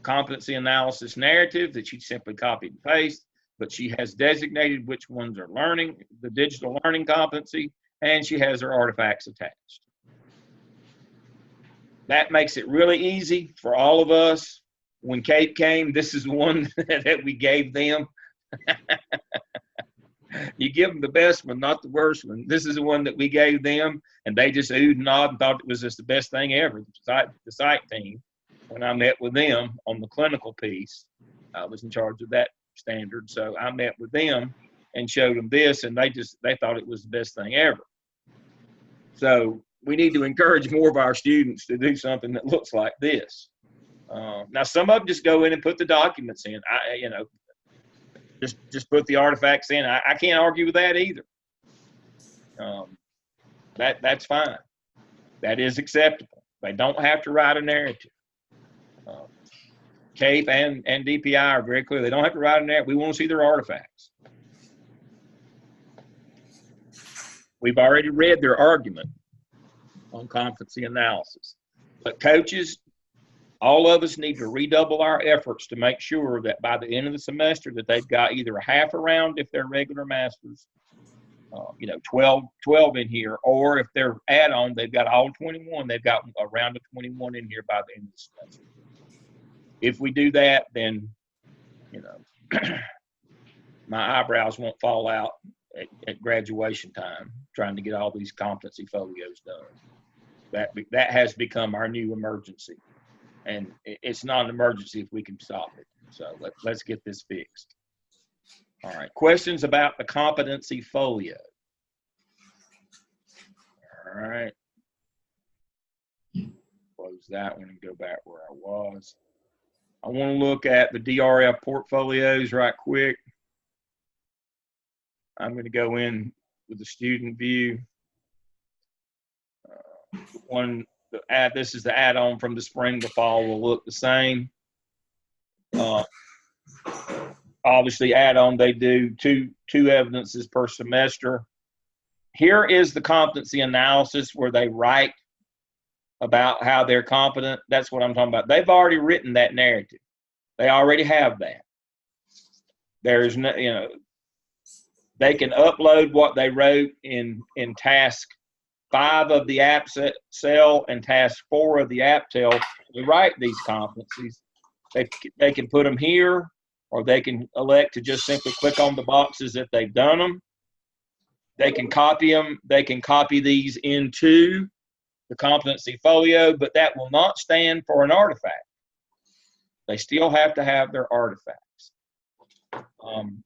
S1: competency analysis narrative that she simply copied and paste, but she has designated which ones are learning, the digital learning competency, and she has her artifacts attached. That makes it really easy for all of us. When Kate came, this is the one that we gave them. You give them the best one, not the worst one. This is the one that we gave them, and they just oohed and awed and thought it was just the best thing ever. The site team, when I met with them on the clinical piece, I was in charge of that standard, so I met with them and showed them this, and they thought it was the best thing ever. So we need to encourage more of our students to do something that looks like this. Now, some of them just go in and put the documents in. Just put the artifacts in. I can't argue with that either. That's fine. That is acceptable. They don't have to write a narrative. CAPE and DPI are very clear. They don't have to write a narrative. We want to see their artifacts. We've already read their argument on competency analysis. But coaches, all of us need to redouble our efforts to make sure that by the end of the semester that they've got either a half a round if they're regular masters, 12 in here, or if they're add-on, they've got all 21. They've got a round of 21 in here by the end of the semester. If we do that, then, my eyebrows won't fall out at graduation time trying to get all these competency folios done. That has become our new emergency. And it's not an emergency if we can stop it. So let's get this fixed. All right, questions about the competency folio? All right. Close that one and go back where I was. I want to look at the DRF portfolios right quick. I'm going to go in with the student view. This is the add-on from the spring to fall will look the same. Obviously, add-on, they do two evidences per semester. Here is the competency analysis where they write about how they're competent. That's what I'm talking about. They've already written that narrative. They already have that. There's no, they can upload what they wrote in task 5 of the app cell and task 4 of the app cell to write these competencies. They can put them here, or they can elect to just simply click on the boxes that they've done them. They can copy them. They can copy these into the competency folio, but that will not stand for an artifact. They still have to have their artifacts.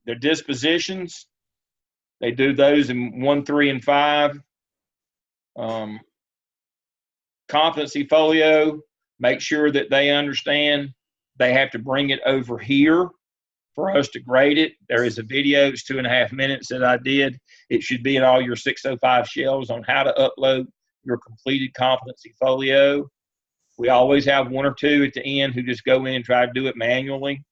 S1: Their dispositions, they do those in 1, 3, and 5. Competency folio, make sure that they understand they have to bring it over here for us to grade it. There is a video, it's 2.5 minutes that I did. It should be in all your 605 shells on how to upload your completed competency folio. We always have 1 or 2 at the end who just go in and try to do it manually.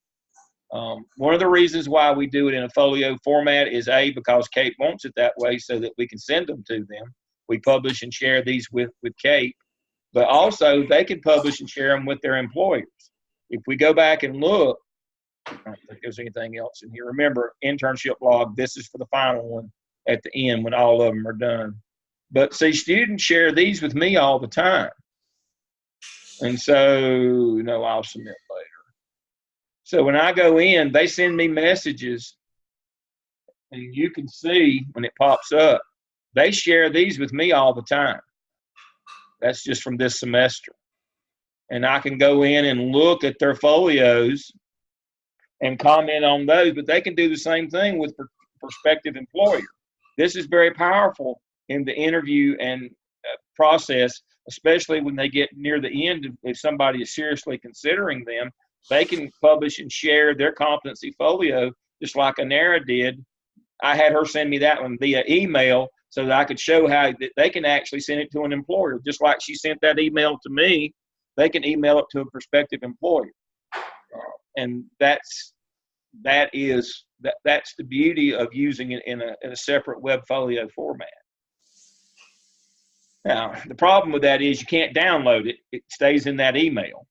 S1: One of the reasons why we do it in a folio format is because Kate wants it that way so that we can send them to them. We publish and share these with Kate, but also they can publish and share them with their employers. If we go back and look, I don't think there's anything else in here. Remember, internship log, this is for the final one at the end when all of them are done. But see, students share these with me all the time. And so, no, I'll submit later. So when I go in, they send me messages, and you can see when it pops up, they share these with me all the time. That's just from this semester. And I can go in and look at their folios and comment on those, but they can do the same thing with prospective employer. This is very powerful in the interview and process, especially when they get near the end. If somebody is seriously considering them, they can publish and share their competency folio, just like Anara did. I had her send me that one via email so that I could show how they can actually send it to an employer. Just like she sent that email to me, they can email it to a prospective employer. And that's the beauty of using it in a separate web folio format. Now, the problem with that is you can't download it. It stays in that email.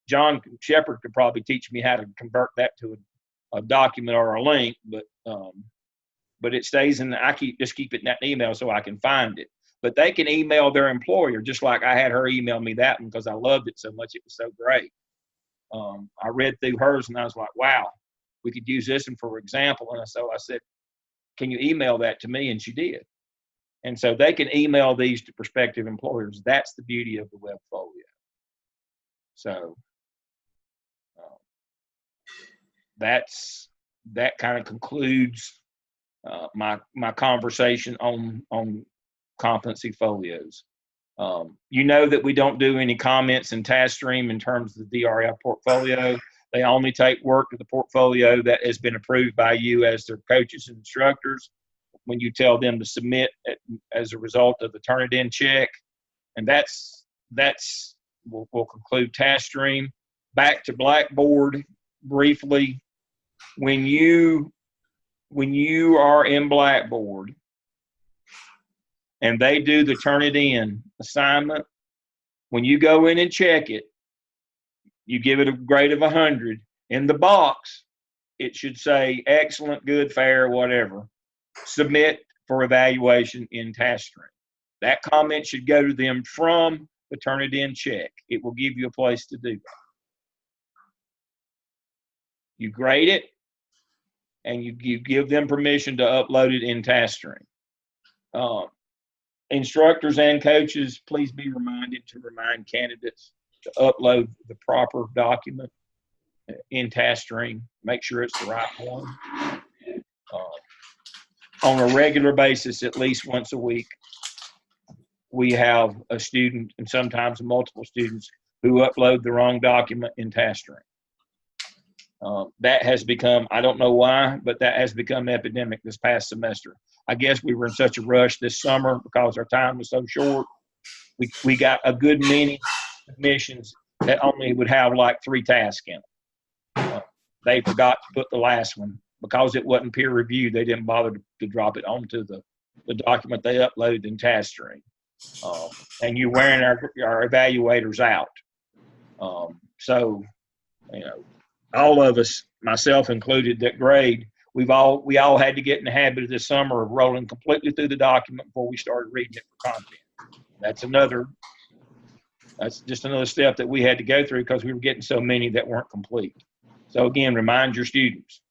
S1: John Shepard could probably teach me how to convert that to a document or a link, but it stays in. I just keep it in that email so I can find it. But they can email their employer, just like I had her email me that one because I loved it so much. It was so great. I read through hers and I was like, wow, we could use this one for example. And so I said, can you email that to me? And she did. And so they can email these to prospective employers. That's the beauty of the web folio. So that kind of concludes my conversation on competency folios. You know that we don't do any comments in TaskStream in terms of the DRF portfolio. They only take work to the portfolio that has been approved by you as their coaches and instructors when you tell them to submit as a result of the Turnitin check. And we'll conclude TaskStream. Back to Blackboard briefly. When you are in Blackboard and they do the Turnitin assignment, when you go in and check it, you give it a grade of 100. In the box, it should say excellent, good, fair, whatever. Submit for evaluation in TaskStream. That comment should go to them from the Turnitin check. It will give you a place to do that. You grade it, and you give them permission to upload it in TaskStream. Instructors and coaches, please be reminded to remind candidates to upload the proper document in TaskStream. Make sure it's the right one. On a regular basis, at least once a week, we have a student and sometimes multiple students who upload the wrong document in TaskStream. That has become, I don't know why, but that has become epidemic this past semester. I guess we were in such a rush this summer because our time was so short. We got a good many submissions that only would have like 3 tasks in them. They forgot to put the last one. Because it wasn't peer reviewed, they didn't bother to drop it onto the document they uploaded in TaskStream. And you're wearing our evaluators out. So, all of us, myself included, that grade, we all had to get in the habit of this summer of rolling completely through the document before we started reading it for content. That's just another step that we had to go through because we were getting so many that weren't complete. So again, remind your students,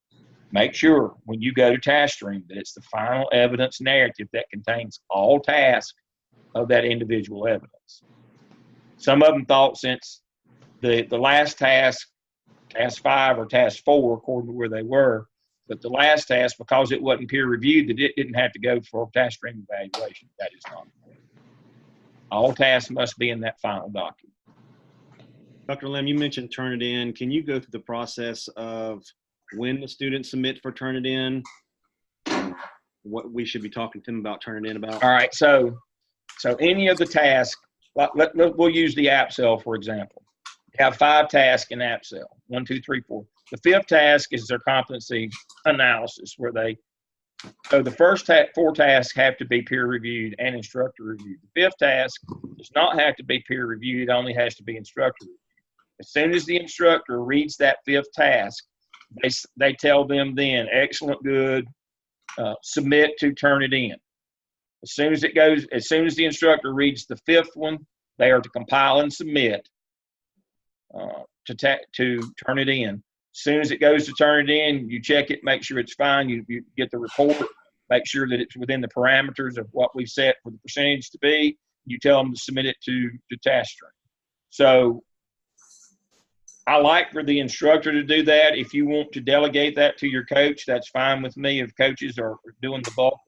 S1: make sure when you go to TaskStream that it's the final evidence narrative that contains all tasks of that individual evidence. Some of them thought since the last task, task 5 or task 4, according to where they were, but the last task, because it wasn't peer reviewed, that it didn't have to go for TaskStream evaluation. That is not correct. All tasks must be in that final document.
S3: Dr. Lim, you mentioned Turnitin. Can you go through the process of when the students submit for Turnitin, what we should be talking to them about Turnitin about?
S1: All right, so any of the tasks, we'll use the AppSell, for example. You have 5 tasks in AppSell, 1, 2, 3, 4. The 5th task is their competency analysis, so the first 4 tasks have to be peer reviewed and instructor reviewed. The 5th task does not have to be peer reviewed, it only has to be instructor reviewed. As soon as the instructor reads that 5th task, they tell them then, excellent, good, submit to turn it in. As soon as the instructor reads the 5th one, they are to compile and submit to turn it in. As soon as it goes to turn it in, you check it, make sure it's fine. You get the report, make sure that it's within the parameters of what we've set for the percentage to be. You tell them to submit it to task string. So I like for the instructor to do that. If you want to delegate that to your coach, that's fine with me. If coaches are doing the bulk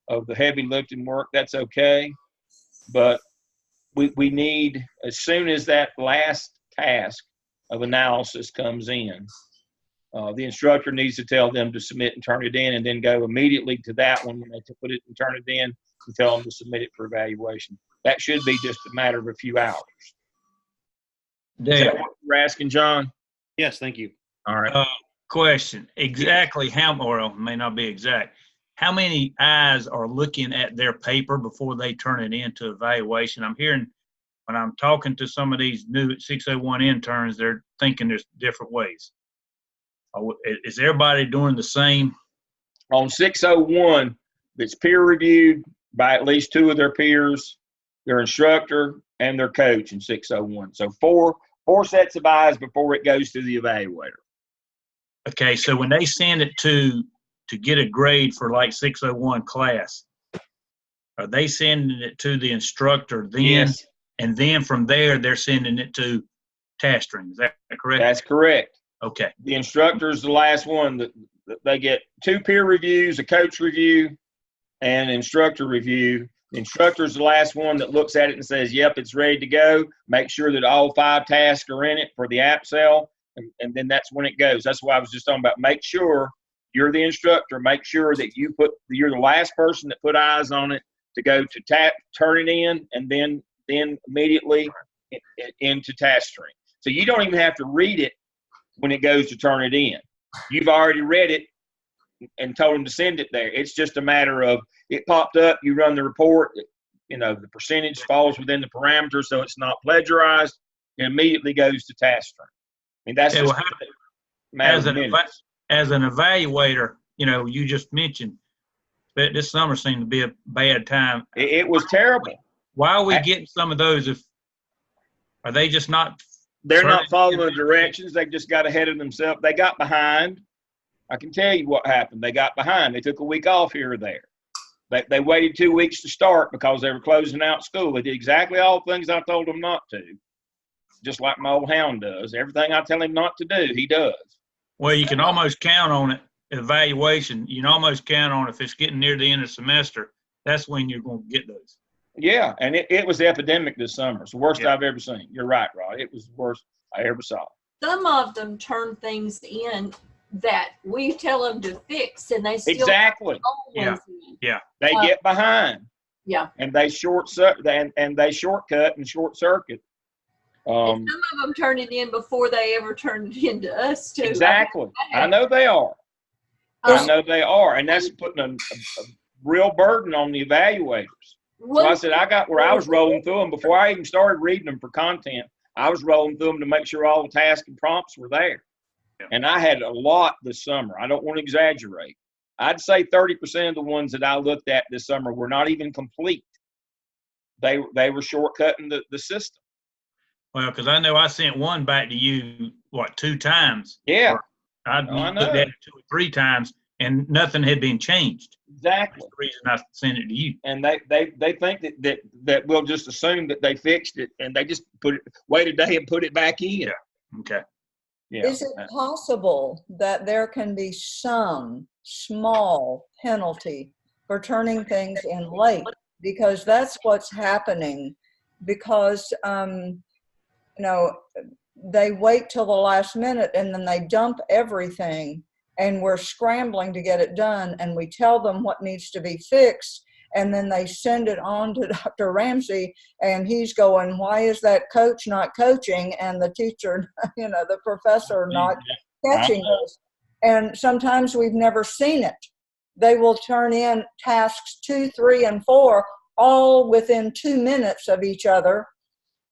S1: of the heavy lifting work, that's okay. But we need, as soon as that last task of analysis comes in, the instructor needs to tell them to submit and turn it in, and then go immediately to that one when they put it and turn it in, and tell them to submit it for evaluation. That should be just a matter of a few hours. Is that what you're asking, John?
S3: Yes, thank you.
S1: All right.
S2: Question. Exactly how, or it may not be exact, how many eyes are looking at their paper before they turn it into evaluation? I'm hearing when I'm talking to some of these new 601 interns, they're thinking there's different ways. Is everybody doing the same?
S1: On 601, it's peer reviewed by at least 2 of their peers, their instructor, and their coach in 601. So four sets of eyes before it goes to the evaluator.
S2: Okay, so when they send it to get a grade for like 601 class, are they sending it to the instructor then?
S1: Yes.
S2: And then from there, they're sending it to task string. Is that correct?
S1: That's correct.
S2: Okay.
S1: The instructor is the last one that they get 2 peer reviews, a coach review, and an instructor review. The instructor is the last one that looks at it and says, yep, it's ready to go. Make sure that all 5 tasks are in it for the app cell, and then that's when it goes. That's why I was just talking about, make sure you're the instructor. Make sure that you're the last person that put eyes on it to go to turn it in, and then immediately into task string. So you don't even have to read it when it goes to turn it in. You've already read it and told them to send it there. It's just a matter of, it popped up, you run the report, the percentage falls within the parameters, so it's not plagiarized, and immediately goes to task string. I mean, that's just a matter of minutes.
S2: As an evaluator, you just mentioned that this summer seemed to be a bad time.
S1: It was terrible.
S2: Why are we getting some of those? Are they just not?
S1: They're not following the directions. They just got ahead of themselves. They got behind. I can tell you what happened. They got behind. They took a week off here or there. They waited 2 weeks to start because they were closing out school. They did exactly all the things I told them not to, just like my old hound does. Everything I tell him not to do, he does.
S2: Well, you can almost count on it. Evaluation, you can almost count on if it's getting near the end of the semester, that's when you're going to get those.
S1: Yeah, and it was epidemic this summer. It's the worst I've ever seen. You're right, Rod. It was the worst I ever saw.
S4: Some of them turn things in that we tell them to fix, and they still
S1: exactly.
S2: Yeah.
S1: They get behind.
S4: Yeah.
S1: And they shortcut and short circuit.
S4: And some of them turn it in before they ever turn it into us too.
S1: Exactly. I know they are. I know they are, and that's putting a real burden on the evaluators. So I said, I got where I was rolling through them before I even started reading them for content. I was rolling through them to make sure all the tasks and prompts were there. Yeah. And I had a lot this summer. I don't want to exaggerate. I'd say 30% of the ones that I looked at this summer were not even complete. They were shortcutting the system.
S2: Well, because I know I sent one back to you, 2 times?
S1: Yeah.
S2: I looked at it 2 or 3 times, and nothing had been changed.
S1: Exactly.
S2: That's the reason I sent it to you.
S1: And they think that we'll just assume that they fixed it, and they just wait a day and put it back in.
S2: Yeah. Okay.
S5: Yeah. Is it possible that there can be some small penalty for turning things in late? Because that's what's happening. Because they wait till the last minute, and then they dump everything, and we're scrambling to get it done, and we tell them what needs to be fixed, and then they send it on to Dr. Ramsey, and he's going, why is that coach not coaching, and the teacher, the professor not catching us? And sometimes we've never seen it. They will turn in tasks 2, 3, and 4 all within 2 minutes of each other,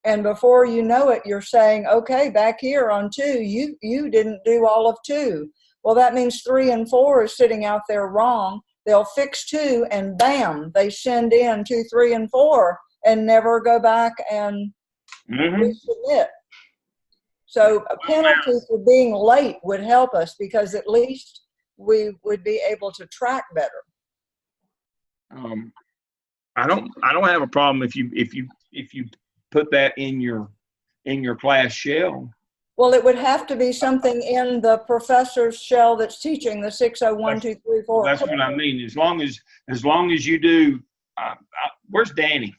S5: And before you know it, you're saying, okay, back here on 2, you didn't do all of 2. Well, that means 3 and 4 is sitting out there wrong. They'll fix 2 and bam, they send in 2, 3, and 4 and never go back and resubmit. So a penalty for being late would help us, because at least we would be able to track better.
S1: I don't have a problem if you put that in your class shell.
S5: Well, it would have to be something in the professor's shell that's teaching the 601, 2, 3, 4.
S1: That's what I mean. As long as you do. Where's Danny?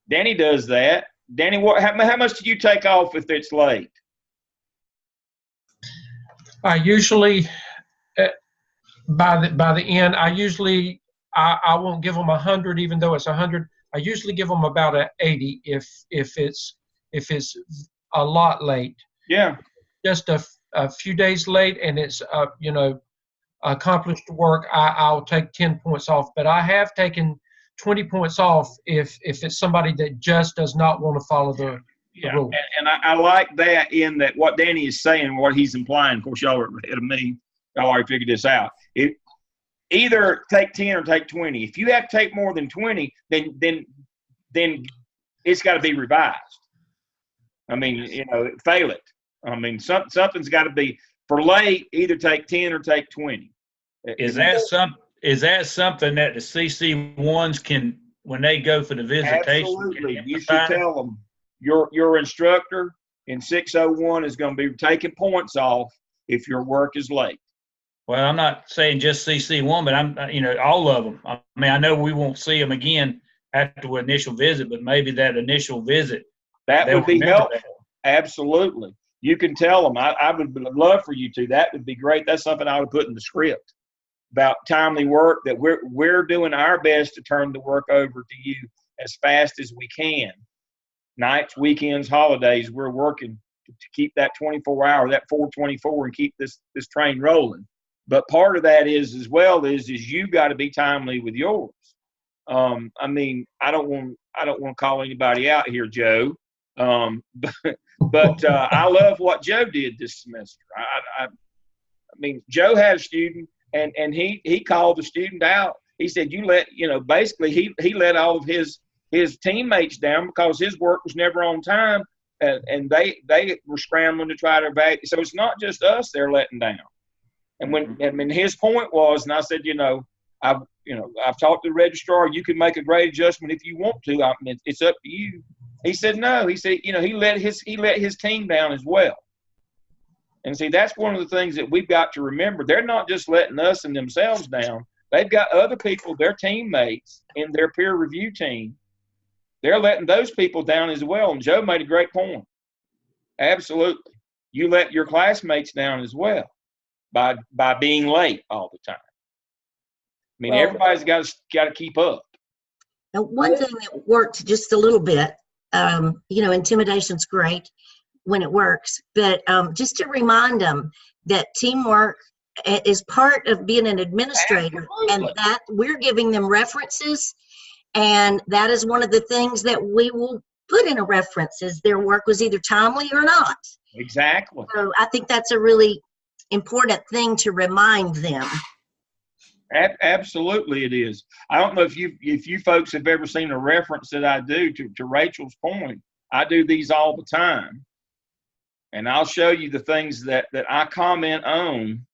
S1: Danny does that. Danny, how much do you take off if it's late?
S6: I usually, by the end, I won't give them 100, even though it's 100. I usually give them about an 80 if it's a lot late.
S1: Yeah.
S6: Just a few days late and it's accomplished work, I'll take 10 points off. But I have taken 20 points off if it's somebody that just does not want to follow the rule.
S1: And I like that, in that what Danny is saying, what he's implying. Of course, y'all are ahead of me. Y'all already figured this out. Either take 10 or take 20. If you have to take more than 20, then it's got to be revised. I mean, fail it. I mean, something's got to be for late. Either take 10 or take 20.
S2: Is that something that the CC1s can, when they go for the visitation?
S1: Absolutely. You should tell them your instructor in 601 is going to be taking points off if your work is late.
S2: Well, I'm not saying just CC1, but all of them. I mean, I know we won't see them again after the initial visit, but maybe that initial visit.
S1: That would be helpful. Absolutely. You can tell them. I would love for you to. That would be great. That's something I would put in the script about timely work, that we're doing our best to turn the work over to you as fast as we can. Nights, weekends, holidays, we're working to keep that 24-hour, that 424, and keep this train rolling. But part of that is you got to be timely with yours. I mean, I don't want to call anybody out here, Joe. But I love what Joe did this semester. I mean, Joe had a student, and he called the student out. He said, basically he let all of his teammates down because his work was never on time, and they were scrambling to try to evacuate. So it's not just us they're letting down. And his point was, and I said, I've talked to the registrar. You can make a grade adjustment if you want to. I mean, it's up to you. He said no. He said, he let his team down as well. And see, that's one of the things that we've got to remember. They're not just letting us and themselves down. They've got other people, their teammates in their peer review team. They're letting those people down as well. And Joe made a great point. Absolutely. You let your classmates down as well by being late all the time. I mean, everybody's got to keep up.
S7: Now, one thing that worked just a little bit, intimidation's great when it works, but just to remind them that teamwork is part of being an administrator. Absolutely. And that we're giving them references, and that is one of the things that we will put in a reference, is their work was either timely or not.
S1: Exactly.
S7: So I think that's a really important thing to remind them.
S1: Absolutely, it is. I don't know if you folks have ever seen a reference that I do to Rachel's point. I do these all the time, and I'll show you the things that I comment on.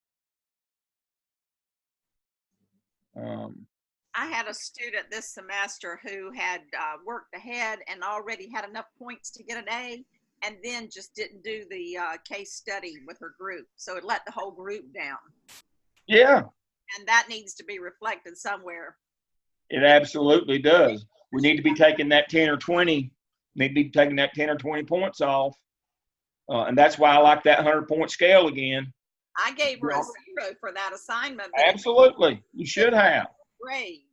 S8: I had a student this semester who had worked ahead and already had enough points to get an A, and then just didn't do the case study with her group, so it let the whole group down.
S1: Yeah.
S8: And that needs to be reflected somewhere.
S1: It absolutely does. We need to be taking that 10 or 20. Need to be taking that 10 or 20 points off, and that's why I like that 100-point scale again.
S8: I gave her a 0 for that assignment.
S1: Absolutely, you should have.
S8: Grade,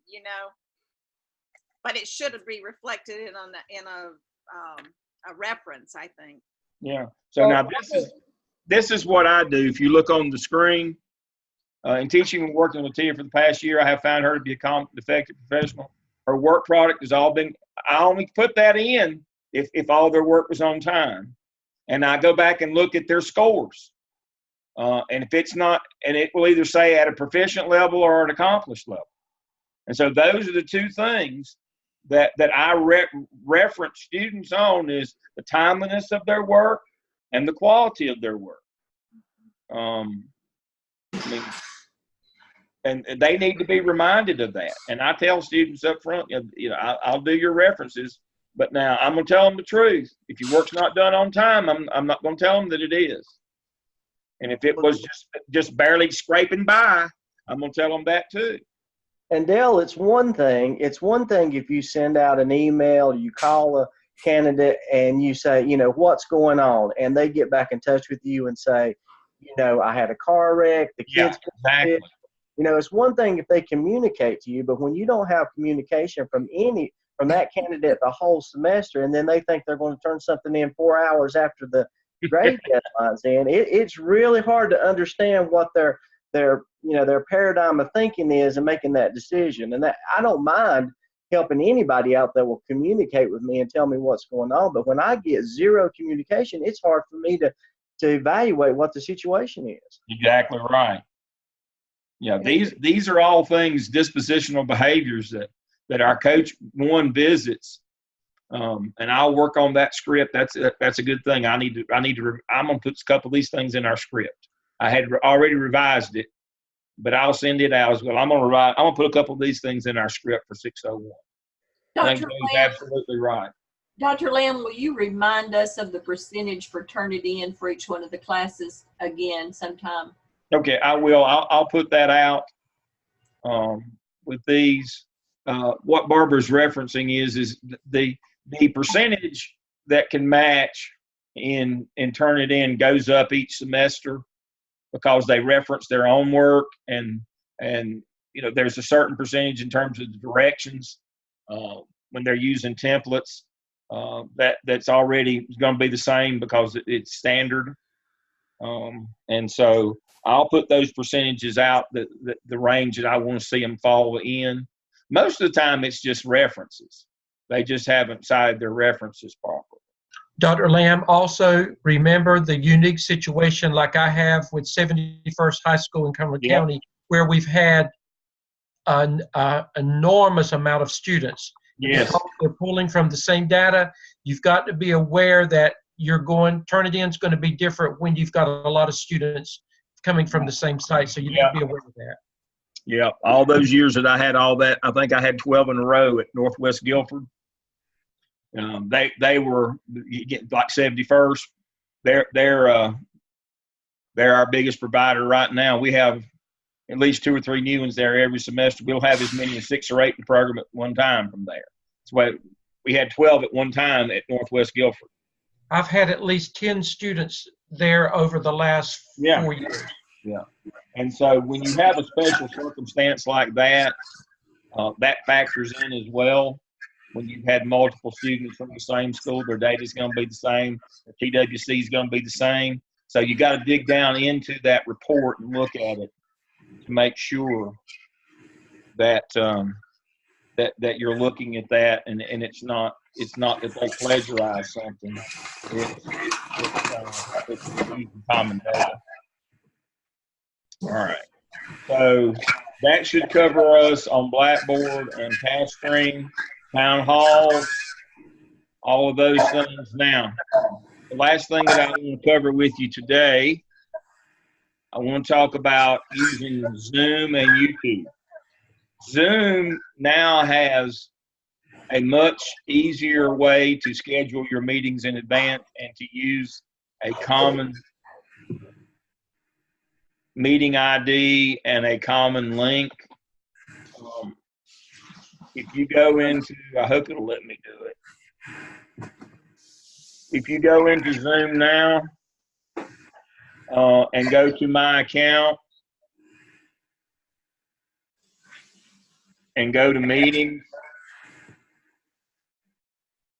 S8: but it should be reflected in a reference, I think.
S1: Yeah. So now this is what I do. If you look on the screen. In teaching and working with Tia for the past year, I have found her to be a competent, effective professional. Her work product has all been, I only put that in if all their work was on time. And I go back and look at their scores. And if it's not, and it will either say at a proficient level or an accomplished level. And so those are the two things that I reference students on, is the timeliness of their work and the quality of their work. I mean, and they need to be reminded of that. And I tell students up front, you know, I'll do your references, but now I'm going to tell them the truth. If your work's not done on time, I'm not going to tell them that it is. And if it was just barely scraping by, I'm going to tell them that too.
S9: And Dale, it's one thing if you send out an email, you call a candidate and you say, you know, what's going on? And they get back in touch with you and say, you know, I had a car wreck, the kids got sick. You know, it's one thing if they communicate to you, but when you don't have communication from that candidate the whole semester, and then they think they're going to turn something in 4 hours after the grade deadline's in, it's really hard to understand what their paradigm of thinking is and making that decision. And that, I don't mind helping anybody out that will communicate with me and tell me what's going on. But when I get zero communication, it's hard for me to evaluate what the situation is. Exactly
S1: right. Yeah, these are all things, dispositional behaviors that our coach one visits, and I'll work on that script. That's a good thing. I'm gonna put a couple of these things in our script. I had already revised it, but I'll send it out as well. I'm gonna put a couple of these things in our script for 601. I think he's absolutely right.
S4: Dr. Lamb, will you remind us of the percentage for Turnitin for each one of the classes again sometime?
S1: Okay, I will. I'll put that out with these. What Barbara's referencing is the percentage that can match in Turnitin goes up each semester because they reference their own work, and you know, there's a certain percentage in terms of the directions when they're using templates that's already going to be the same because it's standard. And so I'll put those percentages out, the range that I want to see them fall in. Most of the time, it's just references. They just haven't cited their references properly.
S6: Dr. Lamb, also remember the unique situation like I have with 71st High School in Cumberland County, where we've had an enormous amount of students.
S1: Yes.
S6: Because they're pulling from the same data. You've got to be aware that Turnitin's going to be different when you've got a lot of students coming from the same site. So you need to be aware of that.
S1: Yeah, all those years that I had all that, I think I had 12 in a row at Northwest Guilford. They were like 71st. They're our biggest provider right now. We have at least 2 or 3 new ones there every semester. We'll have as many as 6 or 8 in the program at one time from there. That's why we had 12 at one time at Northwest Guilford.
S6: I've had at least 10 students there over the last 4 years.
S1: Yeah. And so when you have a special circumstance like that, that factors in as well. When you've had multiple students from the same school, their data is going to be the same. The TWC is going to be the same. So you got to dig down into that report and look at it to make sure that that you're looking at that, and it's not that they plagiarize something. It's common data. All right. So that should cover us on Blackboard and Taskstream, Town Hall, all of those things. Now, the last thing that I want to cover with you today, I want to talk about using Zoom and YouTube. Zoom now has a much easier way to schedule your meetings in advance and to use a common meeting ID and a common link. If you go into, I hope it'll let me do it. If you go into Zoom now and go to my account and go to meetings,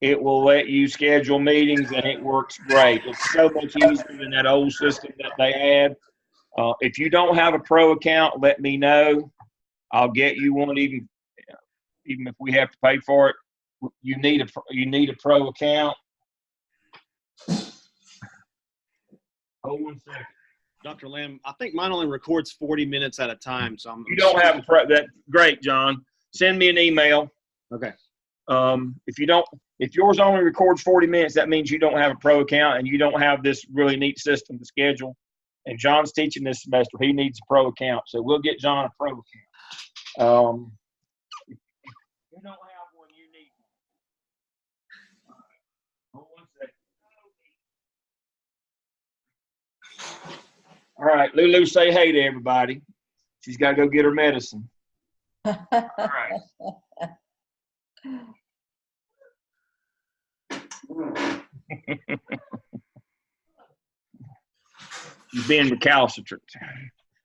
S1: it will let you schedule meetings, and it works great. It's so much easier than that old system that they had. If you don't have a pro account, let me know. I'll get you one, even if we have to pay for it. You need a pro account. Hold 1 second.
S3: Dr. Lamb, I think mine only records 40 minutes at a time. So
S1: You don't have that. Great, John. Send me an email.
S3: Okay.
S1: If yours only records 40 minutes, that means you don't have a pro account and you don't have this really neat system to schedule. And John's teaching this semester. He needs a pro account. So we'll get John a pro account. If you don't have one, you need one. Hold 1 second. All right, Lulu, say hey to everybody. She's got to go get her medicine. All right. She's being recalcitrant.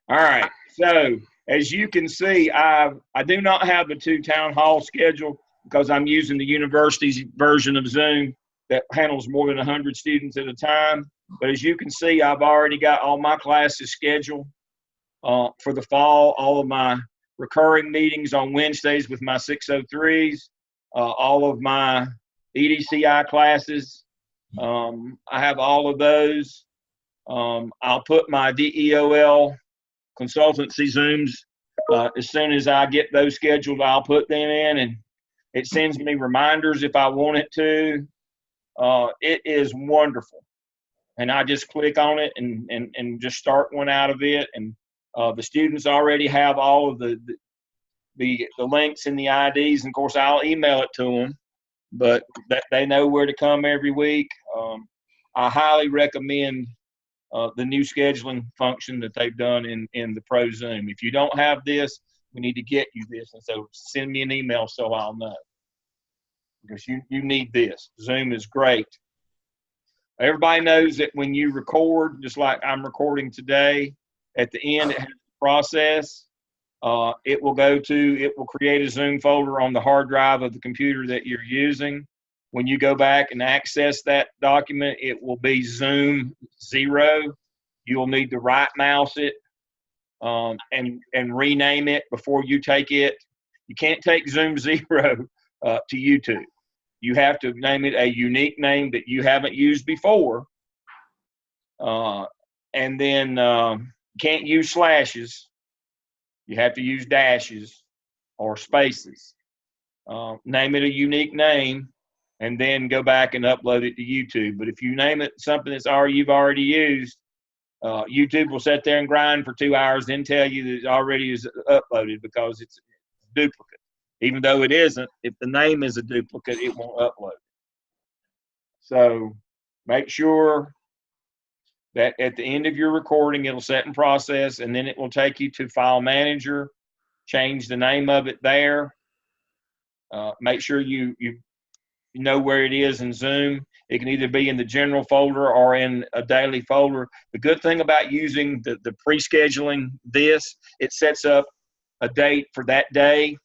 S1: All right. So as you can see, I do not have the 2 town hall scheduled because I'm using the university's version of Zoom that handles more than 100 students at a time. But as you can see, I've already got all my classes scheduled for the fall, all of my recurring meetings on Wednesdays with my 603s, all of my EDCI classes. I have all of those. I'll put my DEOL consultancy Zooms as soon as I get those scheduled. I'll put them in, and it sends me reminders if I want it to. It is wonderful, and I just click on it and just start one out of it. And the students already have all of the links and the IDs, and of course I'll email it to them, but that they know where to come every week. I highly recommend the new scheduling function that they've done in the Pro Zoom. If you don't have this, we need to get you this, and so send me an email so I'll know, because you need this. Zoom is great. Everybody knows that when you record, just like I'm recording today, at the end it has a process. It will create a Zoom folder on the hard drive of the computer that you're using. When you go back and access that document, it will be Zoom 0. You'll need to right mouse it and rename it before you take it. You can't take Zoom 0 to YouTube. You have to name it a unique name that you haven't used before. And then can't use slashes. You have to use dashes or spaces. Name it a unique name, and then go back and upload it to YouTube. But if you name it something you've already used, YouTube will sit there and grind for 2 hours, then tell you that it already is uploaded because it's a duplicate. Even though it isn't, if the name is a duplicate, it won't upload. So make sure that at the end of your recording, it'll set in process, and then it will take you to File Manager. Change the name of it there. Make sure you know where it is in Zoom. It can either be in the general folder or in a daily folder. The good thing about using the pre-scheduling this, it sets up a date for that day,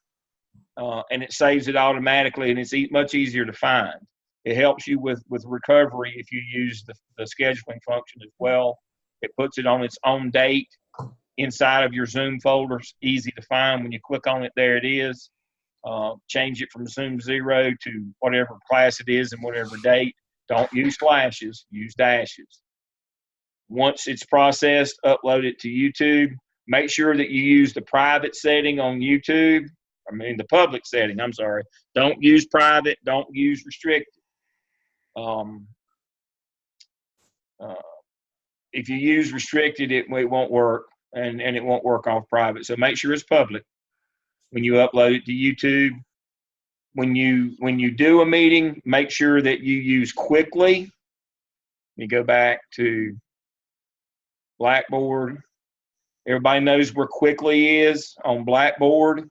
S1: and it saves it automatically, and it's much easier to find. It helps you with recovery if you use the scheduling function as well. It puts it on its own date inside of your Zoom folders. Easy to find. When you click on it, there it is. Change it from Zoom 0 to whatever class it is and whatever date. Don't use slashes, use dashes. Once it's processed, upload it to YouTube. Make sure that you use the private setting on YouTube. The public setting, I'm sorry. Don't use private, don't use restricted. If you use restricted, it won't work, and it won't work off private. So make sure it's public when you upload it to YouTube. When you do a meeting, make sure that you use Quickly. You go back to Blackboard. Everybody knows where Quickly is on Blackboard.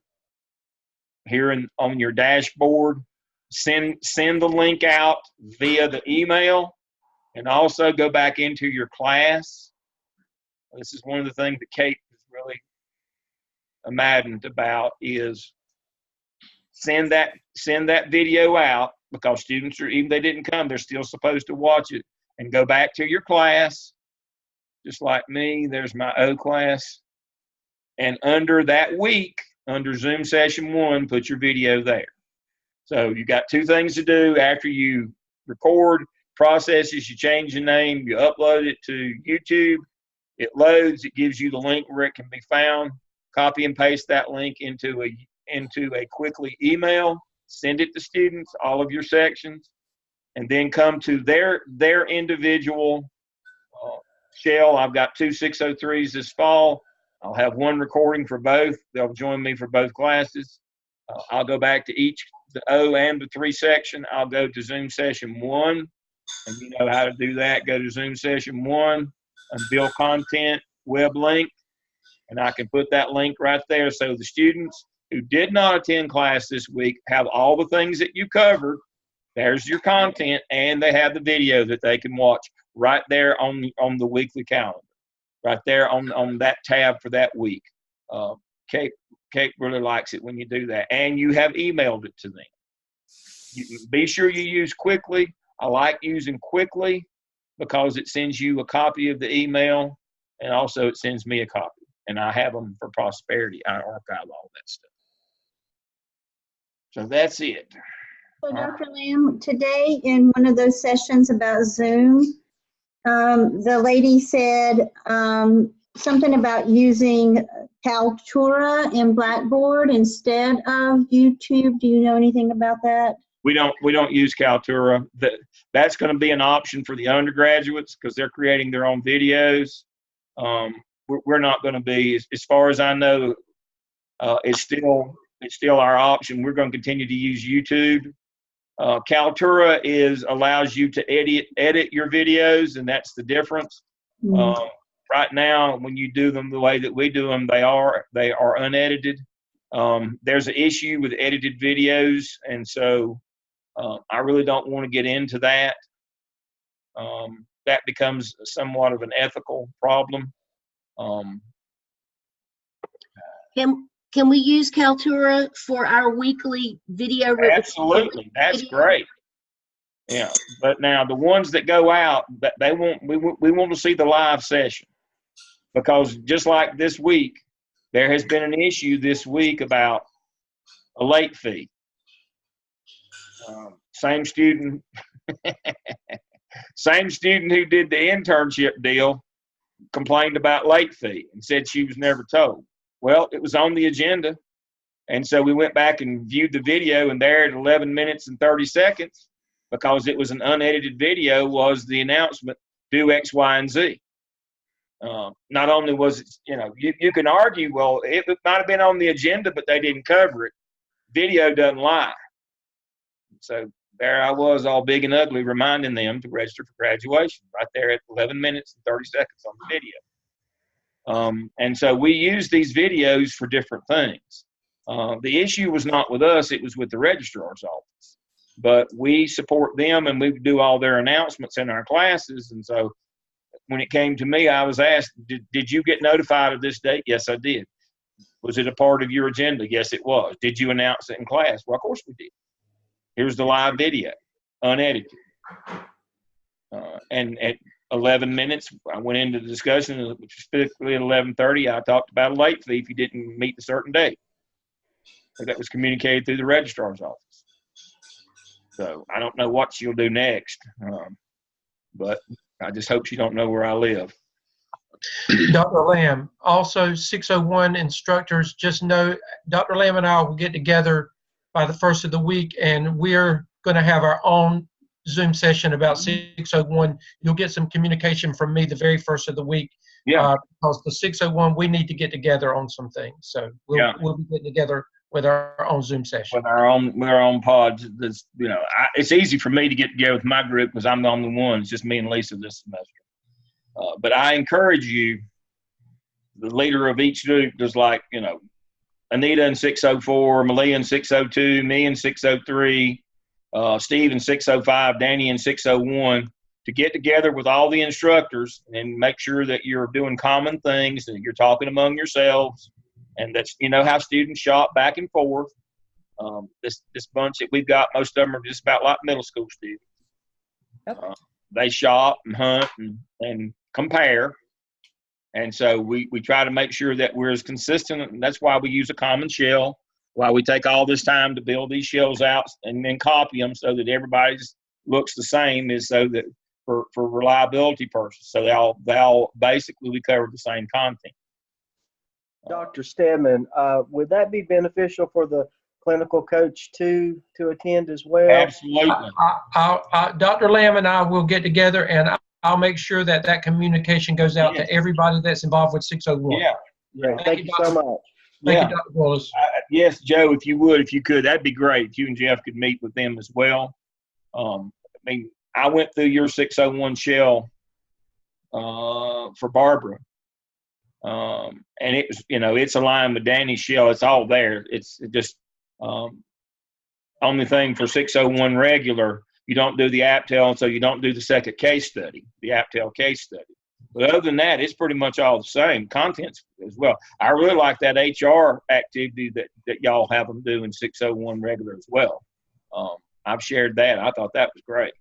S1: Here on your dashboard, send the link out via the email, and also go back into your class. This is one of the things that Kate is really maddened about, is send that video out, because students even they didn't come, they're still supposed to watch it, and go back to your class, just like me. There's my O class, and under that week, under Zoom session 1, put your video there. So you got 2 things to do after you record. process is you change the name, you upload it to YouTube, it loads, it gives you the link where it can be found. Copy and paste that link into a quickly email, send it to students, all of your sections, and then come to their individual shell. I've got 2 603s this fall. I'll have one recording for both. They'll join me for both classes. I'll go back to each, the O and the 3 section. I'll go to Zoom session 1, and you know how to do that. Go to Zoom session 1 and build content, web link, and I can put that link right there. So the students who did not attend class this week have all the things that you covered. There's your content, and they have the video that they can watch right there on the weekly calendar, right there on that tab for that week. Kate really likes it when you do that, and you have emailed it to them. Be sure you use Quickly. I like using Quickly because it sends you a copy of the email, and also it sends me a copy, and I have them for prosperity. I archive all that stuff. So that's it.
S10: So Dr. Lamb, today in one of those sessions about Zoom, the lady said something about using Kaltura in Blackboard instead of YouTube. Do you know anything about that?
S1: We don't use Kaltura. That's going to be an option for the undergraduates because they're creating their own videos. We're not going to be, as far as I know, it's still our option. We're going to continue to use YouTube. Kaltura allows you to edit your videos, and that's the difference. Right now, when you do them the way that we do them, they are unedited. There's an issue with edited videos, and so I really don't want to get into that. That becomes somewhat of an ethical problem.
S7: Can we use Kaltura for our weekly video?
S1: Absolutely, that's great. Yeah, but now the ones that go out, we want to see the live session, because just like this week, there has been an issue this week about a late fee. Same student who did the internship deal complained about late fee and said she was never told. Well, it was on the agenda, and so we went back and viewed the video, and there at 11 minutes and 30 seconds, because it was an unedited video, was the announcement, do X, Y, and Z. Not only was it, you can argue, well, it might have been on the agenda, but they didn't cover it. Video doesn't lie. So there I was, all big and ugly, reminding them to register for graduation right there at 11 minutes and 30 seconds on the video. And so we use these videos for different things. The issue was not with us, it was with the registrar's office. But we support them, and we do all their announcements in our classes. And so when it came to me, I was asked, did you get notified of this date? Yes, I did. Was it a part of your agenda? Yes, it was. Did you announce it in class? Well, of course we did. Here's the live video, unedited. And at 11 minutes, I went into the discussion, specifically at 11:30, I talked about a late fee if you didn't meet the certain date. So that was communicated through the registrar's office. So I don't know what she'll do next, but I just hope she don't know where I live.
S6: Dr. Lamb, also 601 instructors, just know Dr. Lamb and I will get together by the first of the week, and we're going to have our own Zoom session about 601. You'll get some communication from me the very first of the week.
S1: Yeah.
S6: Because the 601, we need to get together on some things. So we'll be getting together with our own Zoom session.
S1: With our own pods. It's easy for me to get together with my group because I'm the only one. It's just me and Lisa this semester. But I encourage you, the leader of each group, there's Anita in 604, Malia in 602, me in 603, Steve in 605, Danny in 601, to get together with all the instructors and make sure that you're doing common things, that you're talking among yourselves, and that's, how students shop back and forth. This bunch that we've got, most of them are just about like middle school students.
S5: Okay.
S1: They shop and hunt and compare. And so we try to make sure that we're as consistent, and that's why we use a common shell, why we take all this time to build these shells out and then copy them so that everybody's looks the same, is so that for reliability purposes. So they'll basically we cover the same content.
S9: Dr. Stedman, would that be beneficial for the clinical coach to attend as well?
S1: Absolutely.
S6: Dr. Lamb and I will get together, and I'll make sure that that communication goes out
S1: Yes.
S6: to everybody that's involved with 601.
S1: Yeah.
S9: Great. Thank you so much.
S6: Thank
S1: Yeah.
S6: you, Dr. Willis.
S1: Yes, Joe, if you could, that'd be great. If you and Jeff could meet with them as well. I mean, I went through your 601 shell for Barbara. And it was, it's aligned with Danny's shell. It's all there. It's just only thing for 601 regular, you don't do the APTEL, so you don't do the second case study, the APTEL case study. But other than that, it's pretty much all the same. Contents as well. I really like that HR activity that y'all have them do in 601 regular as well. I've shared that. I thought that was great.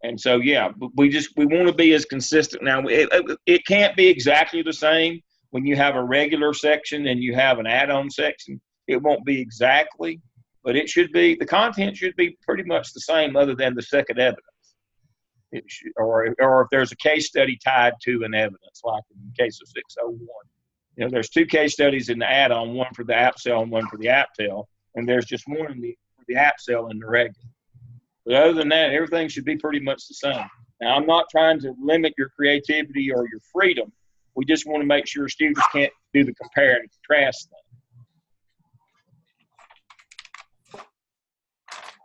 S1: And so, yeah, we want to be as consistent. Now, it can't be exactly the same when you have a regular section and you have an add-on section. It won't be exactly, but it should be, the content should be pretty much the same other than the second evidence. It should, or if there's a case study tied to an evidence, like in the case of 601. There's two case studies in the add-on, one for the APSEL and one for the APTEL, and there's just one for the APSEL and the regular. But other than that, everything should be pretty much the same. Now, I'm not trying to limit your creativity or your freedom. We just want to make sure students can't do the compare and contrast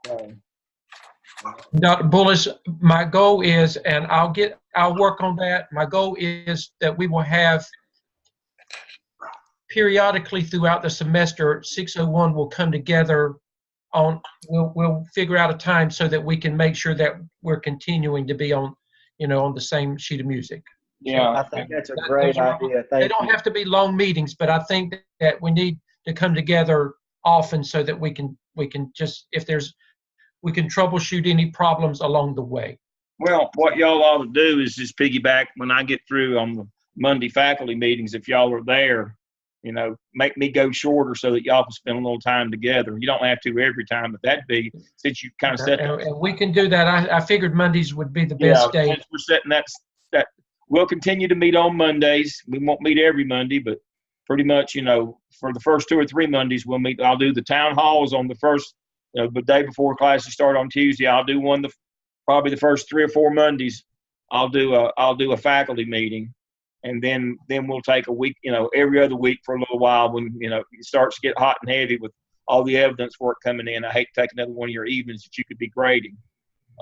S1: thing.
S6: Dr. Bullis, my goal is, and I'll work on that. My goal is that we will have periodically throughout the semester, 601 will come together on, we'll figure out a time so that we can make sure that we're continuing to be on, on the same sheet of music.
S1: Yeah,
S9: I think that's a great idea.
S6: They don't have to be long meetings, but I think that we need to come together often so that we can just, we can troubleshoot any problems along the way.
S1: Well, what y'all ought to do is just piggyback when I get through on the Monday faculty meetings. If y'all are there, make me go shorter so that y'all can spend a little time together. You don't have to every time, but that'd be, since you kind of set that.
S6: And we can do that. I figured Mondays would be the best day.
S1: Since we're setting that, we'll continue to meet on Mondays. We won't meet every Monday, but pretty much, for the first 2 or 3 Mondays, we'll meet. I'll do the town halls on the first, the day before classes start on Tuesday. I'll do one, probably the first 3 or 4 Mondays. I'll do a faculty meeting, and then we'll take a week, every other week for a little while when, it starts to get hot and heavy with all the evidence work coming in. I hate to take another one of your evenings that you could be grading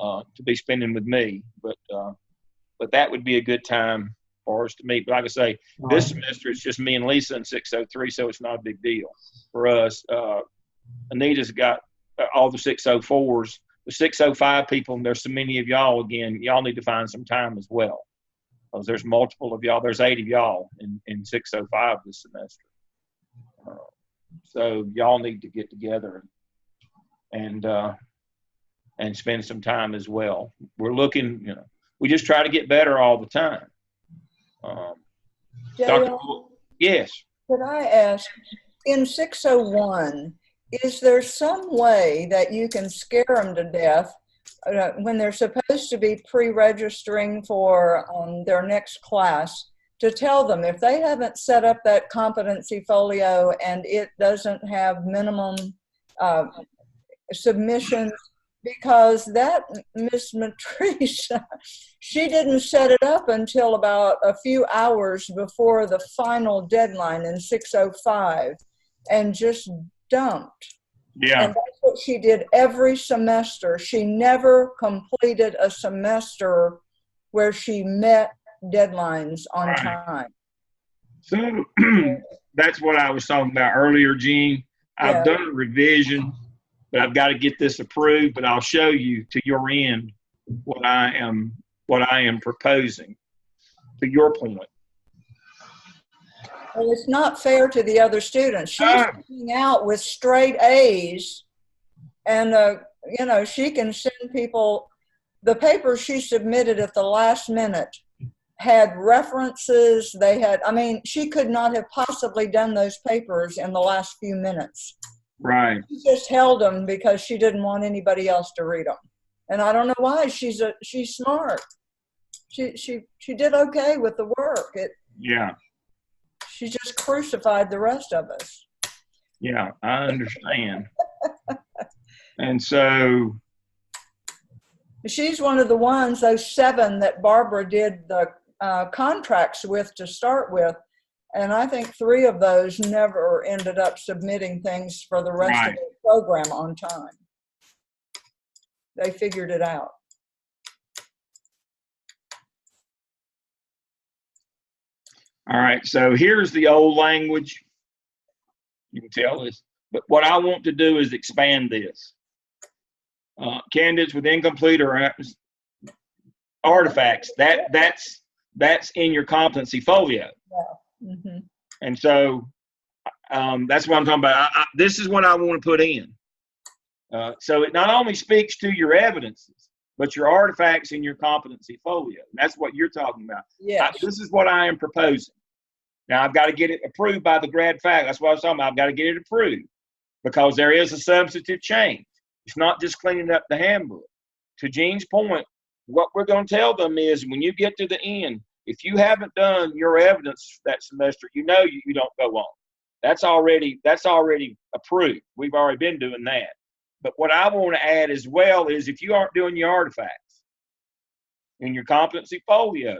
S1: to be spending with me, but that would be a good time for us to meet. But like I say, this semester it's just me and Lisa in 603, so it's not a big deal for us. Anita's got all the 604s. The 605 people, and there's so many of y'all, again, y'all need to find some time as well. Because there's multiple of y'all. There's 8 of y'all in 605 this semester. So y'all need to get together and spend some time as well. We're looking, we just try to get better all the time. Yes.
S5: Could I ask, in 601, is there some way that you can scare them to death when they're supposed to be pre-registering for their next class, to tell them if they haven't set up that competency folio and it doesn't have minimum submissions, because that Miss Matrice, she didn't set it up until about a few hours before the final deadline in 605 and just dumped.
S1: Yeah.
S5: And that's what she did every semester. She never completed a semester where she met deadlines on time.
S1: So that's what I was talking about earlier, Gene. I've done a revision, but I've got to get this approved, but I'll show you to your end what I am proposing to your point.
S5: Well, it's not fair to the other students. She's coming out with straight A's, and she can send people the papers she submitted at the last minute had references. They had, she could not have possibly done those papers in the last few minutes.
S1: Right.
S5: She just held them because she didn't want anybody else to read them. And I don't know why. She's smart. She did okay with the work.
S1: Yeah.
S5: She just crucified the rest of us.
S1: Yeah, I understand. And so
S5: she's one of the ones, those 7 that Barbara did the contracts with to start with. And I think 3 of those never ended up submitting things for the rest of the program on time. They figured it out.
S1: all right, so here's the old language. You can tell this, but what I want to do is expand this. Candidates with incomplete or artifacts, that's in your competency folio.
S5: Yeah. Mm-hmm.
S1: And so that's what I'm talking about. This is what I want to put in. So it not only speaks to your evidences, but your artifacts in your competency folio. That's what you're talking about.
S5: Yes.
S1: This is what I am proposing. Now, I've got to get it approved by the grad faculty. That's what I was talking about. I've got to get it approved because there is a substantive change. It's not just cleaning up the handbook. To Gene's point, what we're going to tell them is when you get to the end, if you haven't done your evidence that semester, you know you don't go on. That's already approved. We've already been doing that. But what I want to add as well is if you aren't doing your artifacts in your competency folio,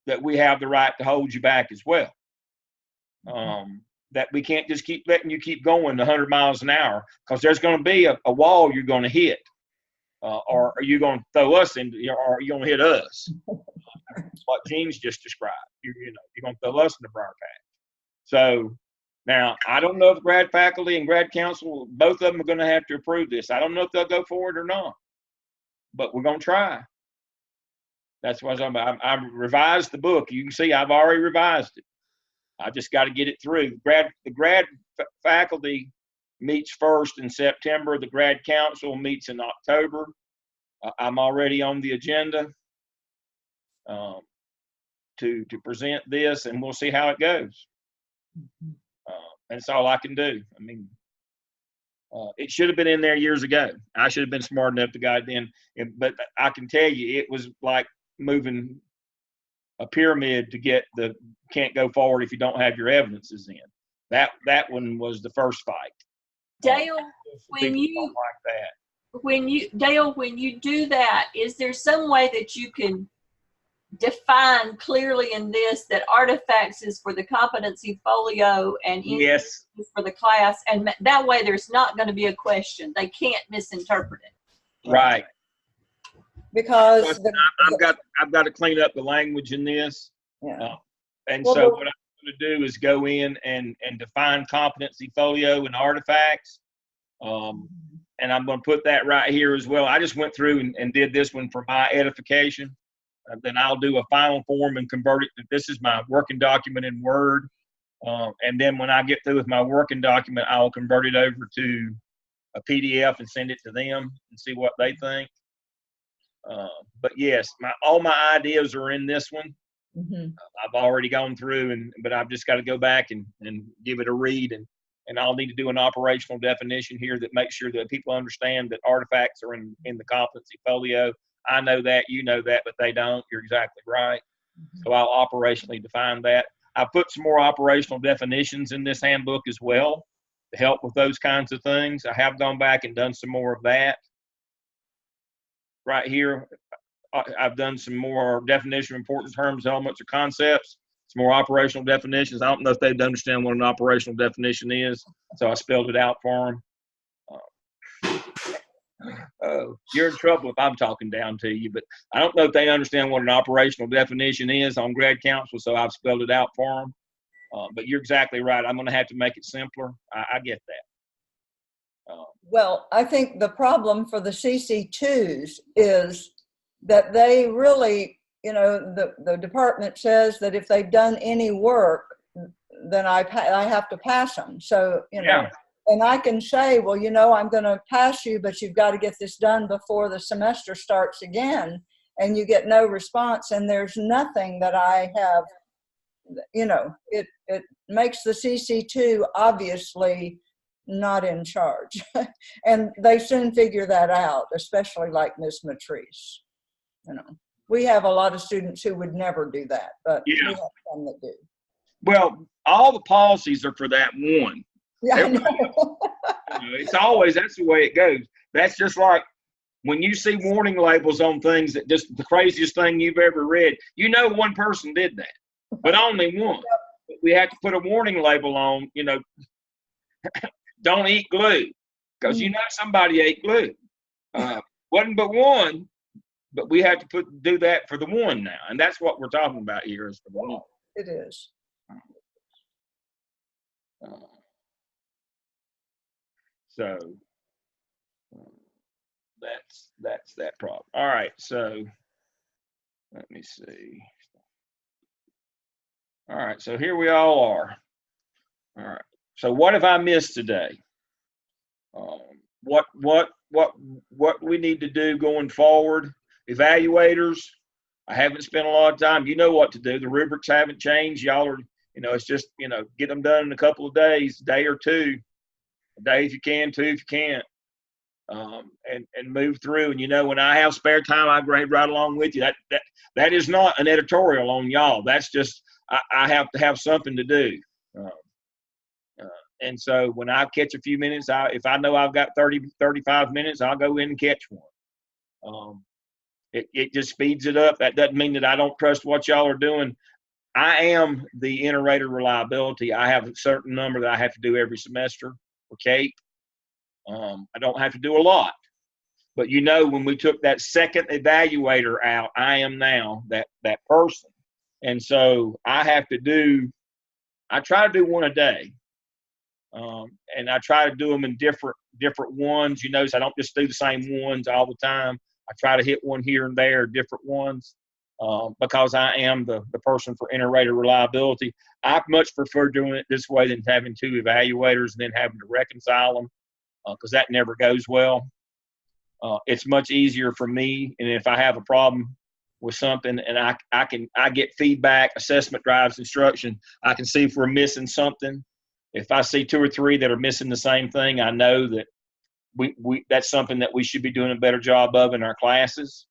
S1: that we have the right to hold you back as well. That we can't just keep letting you keep going 100 miles an hour because there's going to be a wall you're going to hit. Or are you going to throw us into, or are you going to hit us? What Gene's just described. You're going to throw us in the briar patch. So now, I don't know if grad faculty and grad council, both of them are going to have to approve this. I don't know if they'll go for it or not, but we're going to try. That's what I'm talking about. I revised the book. You can see I've already revised it. I just got to get it through. The grad faculty meets first in September. The grad council meets in October. I'm already on the agenda to present this, and we'll see how it goes. That's all I can do. I mean, it should have been in there years ago. I should have been smart enough to guide then. But I can tell you, it was like moving a pyramid to get the can't go forward if you don't have your evidences in. That one was the first fight.
S4: Dale, when you do that, is there some way that you can define clearly in this that artifacts is for the competency folio and
S1: yes
S4: is for the class, and that way there's not going to be a question. They can't misinterpret it.
S1: Right.
S5: Because
S1: I've got to clean up the language in this.
S5: Yeah.
S1: And well, so what I'm going to do is go in and define competency folio and artifacts. And I'm going to put that right here as well. I just went through and did this one for my edification. Then I'll do a final form and convert it. This is my working document in Word. And then when I get through with my working document, I'll convert it over to a PDF and send it to them and see what they think. But yes, all my ideas are in this one.
S5: Mm-hmm.
S1: I've already gone through, but I've just got to go back and give it a read. And I'll need to do an operational definition here that makes sure that people understand that artifacts are in the competency folio. I know that, you know that, but they don't. You're exactly right. Mm-hmm. So I'll operationally define that. I put some more operational definitions in this handbook as well to help with those kinds of things. I have gone back and done some more of that. Right here, I've done some more definition of important terms, elements, or concepts. Some more operational definitions. I don't know if they'd understand what an operational definition is, so I spelled it out for them. You're in trouble if I'm talking down to you, but I don't know if they understand what an operational definition is on grad council, so I've spelled it out for them. But you're exactly right. I'm going to have to make it simpler. I get that.
S5: Well, I think the problem for the CC2s is that they really, the department says that if they've done any work, then I have to pass them. So,
S1: Yeah.
S5: And I can say, well, I'm going to pass you, but you've got to get this done before the semester starts again, and you get no response, and there's nothing that I have, it makes the CC2 obviously not in charge. And they soon figure that out, especially like Miss Matrice. You know, we have a lot of students who would never do that, but we have some that do.
S1: Well, all the policies are for that one.
S5: Yeah, I
S1: Everybody
S5: know.
S1: it's always, that's the way it goes. That's just like when you see warning labels on things that just the craziest thing you've ever read, you know one person did that, but only one. We have to put a warning label on, you know, don't eat glue, because you know somebody ate glue. Wasn't but one, but we have to do that for the one now, and that's what we're talking about here is for the one.
S5: It is.
S1: So that's that problem. All right, so let me see. All right, so here we all are. All right, so what have I missed today? What we need to do going forward? Evaluators, I haven't spent a lot of time. You know what to do. The rubrics haven't changed. Y'all are, you know, it's just, you know, get them done in a couple of days, a day or two. A day if you can, two if you can't. And move through. And you know, when I have spare time, I grade right along with you. That is not an editorial on y'all. That's just I have to have something to do. And so when I catch a few minutes, if I know I've got 30, 35 minutes, I'll go in and catch one. It just speeds it up. That doesn't mean that I don't trust what y'all are doing. I am the inter-rater reliability. I have a certain number that I have to do every semester for CAPE. I don't have to do a lot. But you know, when we took that second evaluator out, I am now that person. And so I try to do one a day. And I try to do them in different ones, you know, so I don't just do the same ones all the time. I try to hit one here and there, different ones, because I am the person for inter-rater reliability. I much prefer doing it this way than having two evaluators and then having to reconcile them, because that never goes well. It's much easier for me, and if I have a problem with something and I get feedback, assessment drives instruction, I can see if we're missing something. If I see two or three that are missing the same thing, I know that that's something that we should be doing a better job of in our classes,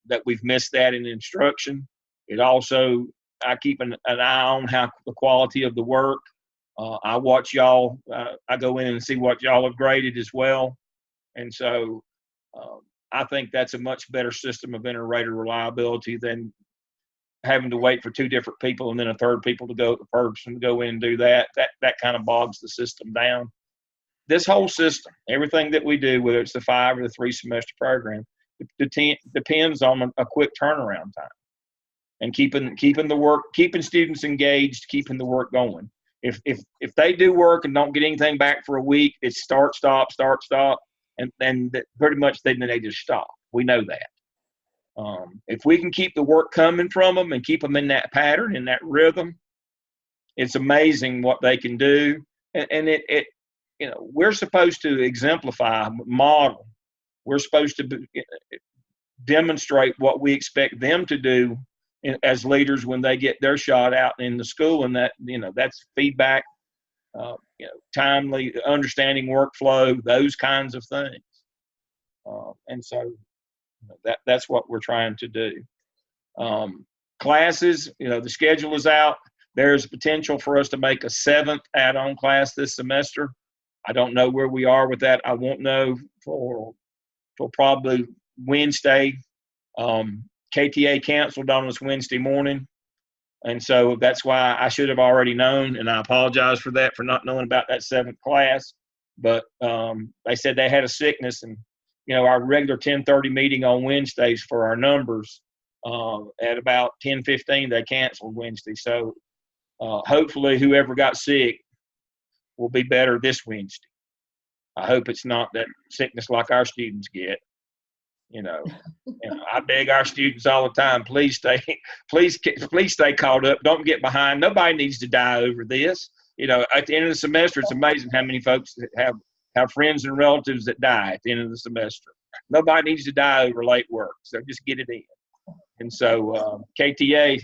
S1: that we've missed that in instruction. It also, I keep an eye on how the quality of the work. I watch y'all, I go in and see what y'all have graded as well. And so I think that's a much better system of inter-rater reliability than having to wait for two different people and then a third person to go in and do that. That kind of bogs the system down. This whole system, everything that we do, whether it's the 5 or the 3 semester program, depends on a quick turnaround time and keeping the work, keeping students engaged, keeping the work going. If they do work and don't get anything back for a week, it's start, stop, and pretty much then they just stop. We know that. If we can keep the work coming from them and keep them in that pattern, in that rhythm, it's amazing what they can do. And it you know, we're supposed to exemplify, model. We're supposed to demonstrate what we expect them to do as leaders when they get their shot out in the school, and that, you know, that's feedback, you know, timely, understanding workflow, those kinds of things. And so that's what we're trying to do. Classes, you know, the schedule is out. There's potential for us to make a 7th add-on class this semester. I don't know where we are with that. I won't know for probably Wednesday. KTA canceled on us Wednesday morning. And so that's why I should have already known, and I apologize for that, for not knowing about that 7th class. But they said they had a sickness, and, you know, our regular 10:30 meeting on Wednesdays for our numbers, at about 10:15, they canceled Wednesday. So hopefully whoever got sick will be better this Wednesday. I hope it's not that sickness like our students get. You know, I beg our students all the time, please stay caught up. Don't get behind. Nobody needs to die over this. You know, at the end of the semester, it's amazing how many folks that have friends and relatives that die at the end of the semester. Nobody needs to die over late work, so just get it in. And so KTA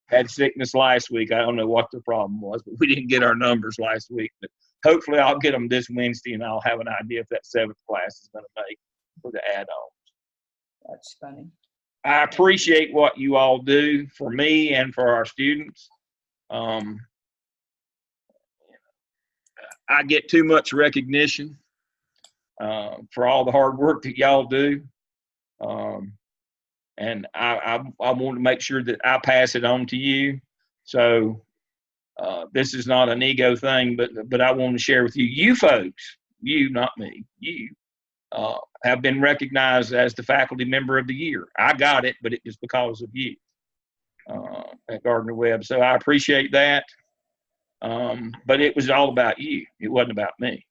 S1: had sickness last week. I don't know what the problem was, but we didn't get our numbers last week. But hopefully I'll get them this Wednesday, and I'll have an idea if that 7th class is going to make for the add-ons.
S5: That's funny.
S1: I appreciate what you all do for me and for our students. I get too much recognition for all the hard work that y'all do. And I want to make sure that I pass it on to you. So this is not an ego thing, but I want to share with you, you folks, you, not me, you have been recognized as the faculty member of the year. I got it, but it was because of you at Gardner Webb. So I appreciate that. But it was all about you. It wasn't about me.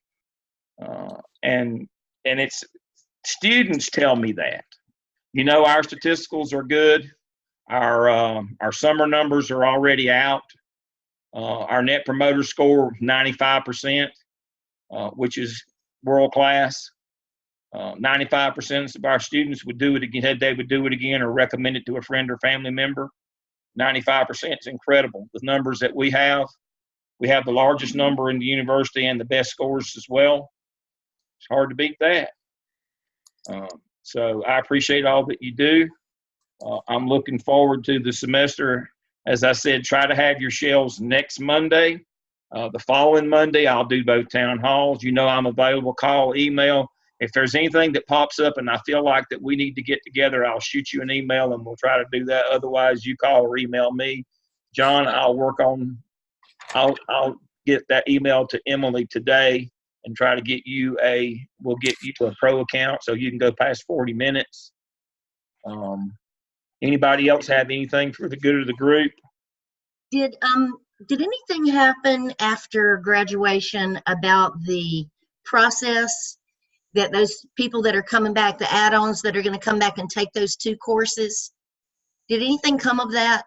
S1: And it's students tell me that. You know, our statisticals are good. Our summer numbers are already out. Our net promoter score 95%, which is world class. 95% of our students would do it again. They would do it again or recommend it to a friend or family member. 95% is incredible. The numbers that we have the largest number in the university and the best scores as well. It's hard to beat that. So I appreciate all that you do. I'm looking forward to the semester. As I said, try to have your shells next Monday. The following Monday, I'll do both town halls. You know I'm available, call, email. If there's anything that pops up and I feel like that we need to get together, I'll shoot you an email and we'll try to do that. Otherwise, you call or email me. John, I'll get that email to Emily today and try to get you we'll get you to a pro account so you can go past 40 minutes. Anybody else have anything for the good of the group?
S7: Did anything happen after graduation about the process that those people that are coming back, the add-ons that are going to come back and take those 2 courses? Did anything come of that?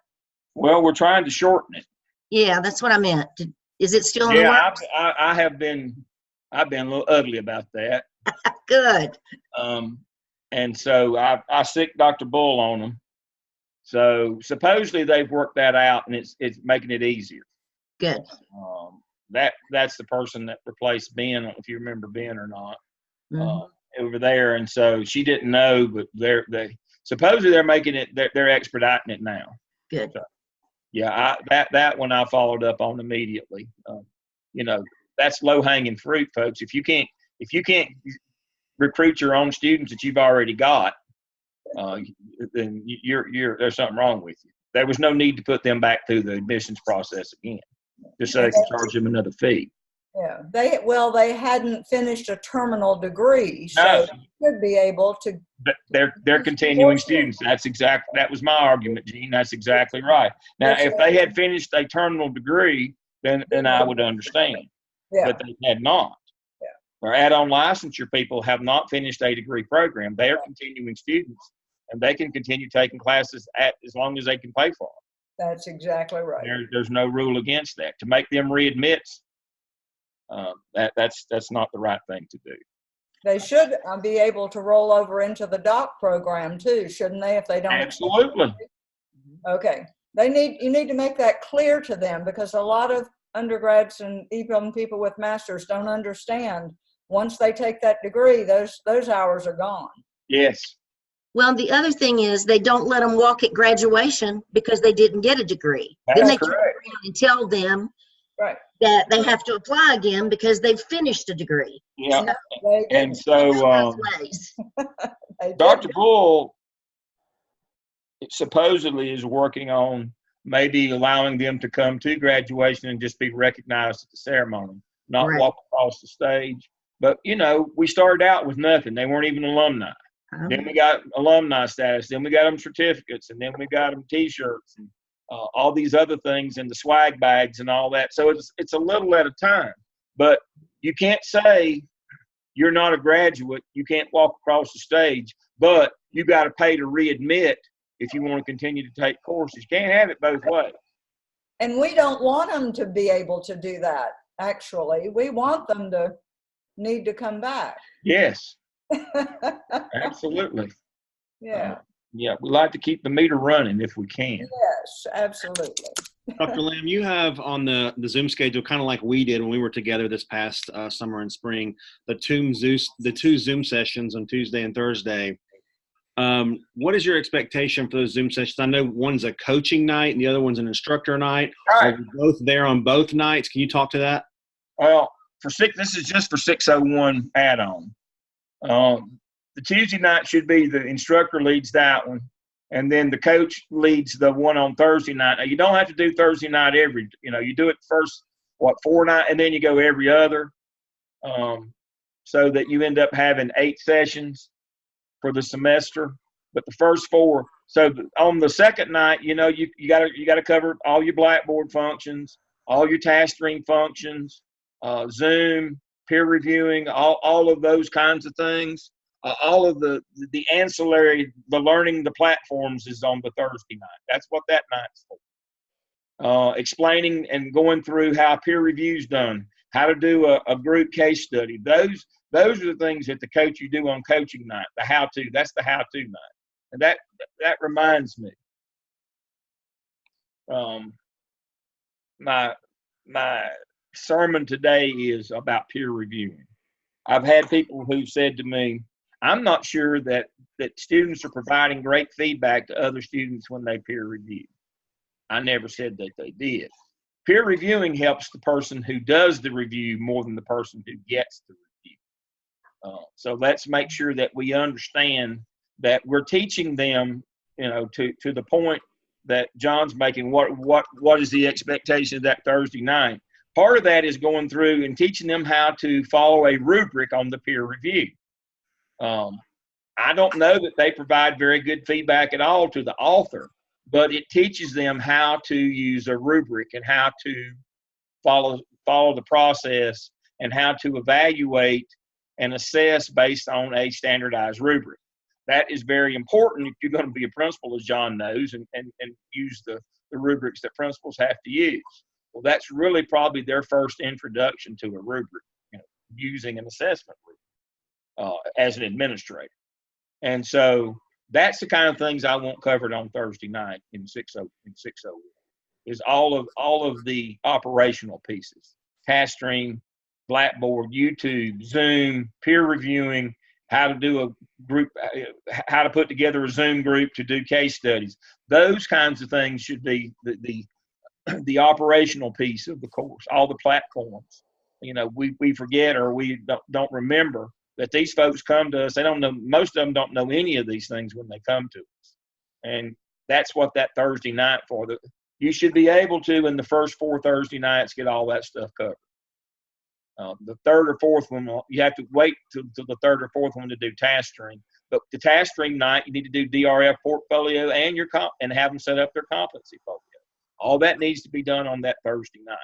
S1: Well, we're trying to shorten it.
S7: Yeah, that's what I meant. Is it still in the
S1: Yeah,
S7: works?
S1: I've been a little ugly about that.
S7: Good.
S1: And so I sicked Dr. Bull on them. So supposedly they've worked that out and it's making it easier.
S7: Good.
S1: That's the person that replaced Ben. I don't know if you remember Ben or not.
S7: Mm-hmm.
S1: Over there. And so she didn't know, but they supposedly they're making it, they're expediting it now.
S7: Good.
S1: So, yeah, that one I followed up on immediately. You know, that's low hanging fruit, folks. If you can't recruit your own students that you've already got, then there's something wrong with you. There was no need to put them back through the admissions process again, just so they can charge them another fee.
S5: Yeah, they hadn't finished a terminal degree, so
S1: No.
S5: they should be able to.
S1: They're continuing students. That was my argument, Gene. That's exactly right. Now, if they had finished a terminal degree, then I would understand.
S5: Yeah.
S1: But they had not.
S5: Yeah.
S1: Our add-on licensure people have not finished a degree program. They are continuing students, and they can continue taking classes as long as they can pay for them.
S5: That's exactly right.
S1: There's no rule against that. To make them readmits, that's not the right thing to do.
S5: They should be able to roll over into the doc program too, shouldn't they? If they don't.
S1: Absolutely.
S5: Okay. You need to make that clear to them, because a lot of undergrads and even people with masters don't understand. Once they take that degree, those hours are gone.
S1: Yes.
S7: Well, the other thing is they don't let them walk at graduation because they didn't get a degree.
S1: That's
S7: then they
S1: correct.
S7: turn around and tell them
S5: Right.
S7: that they have to apply again because they've finished a degree.
S1: Yeah.
S5: They
S1: And
S5: didn't.
S1: so
S7: Both ways.
S5: They did.
S1: Dr. Bull supposedly is working on maybe allowing them to come to graduation and just be recognized at the ceremony, not
S7: Right.
S1: walk across the stage. But, you know, we started out with nothing. They weren't even alumni. Then we got alumni status. Then we got them certificates. And then we got them T-shirts and all these other things and the swag bags and all that. So it's a little at a time. But you can't say you're not a graduate. You can't walk across the stage. But you got to pay to readmit if you want to continue to take courses. You can't have it both ways.
S5: And we don't want them to be able to do that, actually. We want them to need to come back.
S1: Yes, absolutely.
S5: Yeah.
S1: Yeah, we like to keep the meter running if we can.
S5: Yes, absolutely.
S3: Dr. Lamb, you have on the Zoom schedule, kind of like we did when we were together this past summer and spring, the two Zoom sessions on Tuesday and Thursday. What is your expectation for those Zoom sessions? I know one's a coaching night and the other one's an instructor night.
S1: Right.
S3: Are we both there on both nights? Can you talk to that?
S1: Well, this is just for 601 add-on. The Tuesday night should be the instructor leads that one, and then the coach leads the one on Thursday night. Now, you don't have to do Thursday night you do it first, 4 nights, and then you go every other, so that you end up having 8 sessions for the semester. But the first 4, so on the second night, you gotta cover all your Blackboard functions, all your task stream functions, Zoom, peer reviewing, all of those kinds of things. All of the ancillary, the learning the platforms is on the Thursday night. That's what that night's for. Explaining and going through how peer review's done, how to do a group case study. Those are the things that the coach you do on coaching night, the how-to. That's the how-to night. And that reminds me. My sermon today is about peer reviewing. I've had people who said to me, I'm not sure that students are providing great feedback to other students when they peer review. I never said that they did. Peer reviewing helps the person who does the review more than the person who gets the review. So let's make sure that we understand that we're teaching them, to the point that John's making. What is the expectation of that Thursday night? Part of that is going through and teaching them how to follow a rubric on the peer review. I don't know that they provide very good feedback at all to the author, but it teaches them how to use a rubric and how to follow the process and how to evaluate and assess based on a standardized rubric. That is very important if you're going to be a principal, as John knows, and use the rubrics that principals have to use. Well, that's really probably their first introduction to a rubric, using an assessment rubric as an administrator. And so that's the kind of things I want covered on Thursday night in 601 is all of the operational pieces: task stream, Blackboard, YouTube, Zoom, peer reviewing, how to do a group, how to put together a Zoom group to do case studies. Those kinds of things should be the operational piece of the course. All the platforms, we forget or we don't remember that these folks come to us. They don't know, most of them don't know any of these things when they come to us. And that's what that Thursday night for. You should be able to, in the first 4 Thursday nights, get all that stuff covered. The third or fourth one, you have to wait till the third or fourth one to do task stream. But the task stream night, you need to do DRF portfolio and and have them set up their competency folio. All that needs to be done on that Thursday night.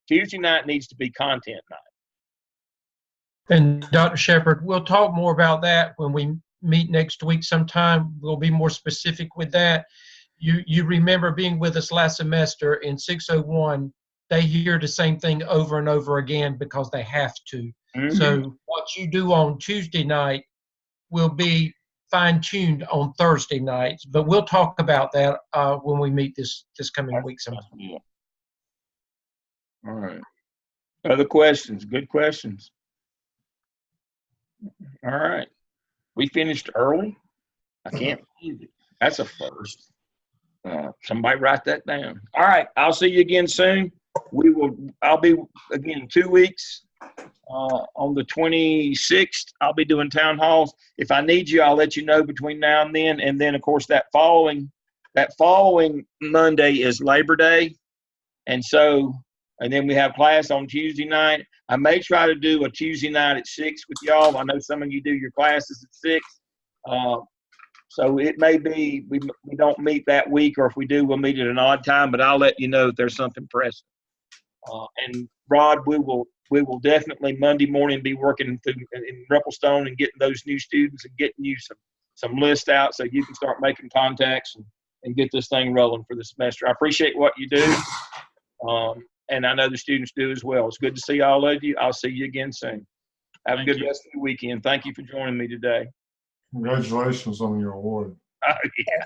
S1: Tuesday night needs to be content night.
S6: And Dr. Shepherd, we'll talk more about that when we meet next week sometime. We'll be more specific with that. You remember being with us last semester in 601, they hear the same thing over and over again because they have to. Mm-hmm. So what you do on Tuesday night will be fine-tuned on Thursday nights, but we'll talk about that when we meet this coming week sometime.
S1: Yeah. All right. Other questions? Good questions. All right. We finished early. I can't believe it. That's a first. Somebody write that down. All right. I'll see you again soon. I'll be again 2 weeks. On the 26th, I'll be doing town halls. If I need you, I'll let you know between now and then. And then, of course, that following Monday is Labor Day. And then we have class on Tuesday night. I may try to do a Tuesday night at 6 with y'all. I know some of you do your classes at 6. So it may be we don't meet that week, or if we do, we'll meet at an odd time, but I'll let you know if there's something pressing. And Rod, we will definitely Monday morning be working in Ruppelstone and getting those new students and getting you some lists out so you can start making contacts and get this thing rolling for the semester. I appreciate what you do. And I know the students do as well. It's good to see all of you. I'll see you again soon. Have a good rest of the weekend. Thank you for joining me today.
S11: Congratulations on your award.
S1: Oh, yeah.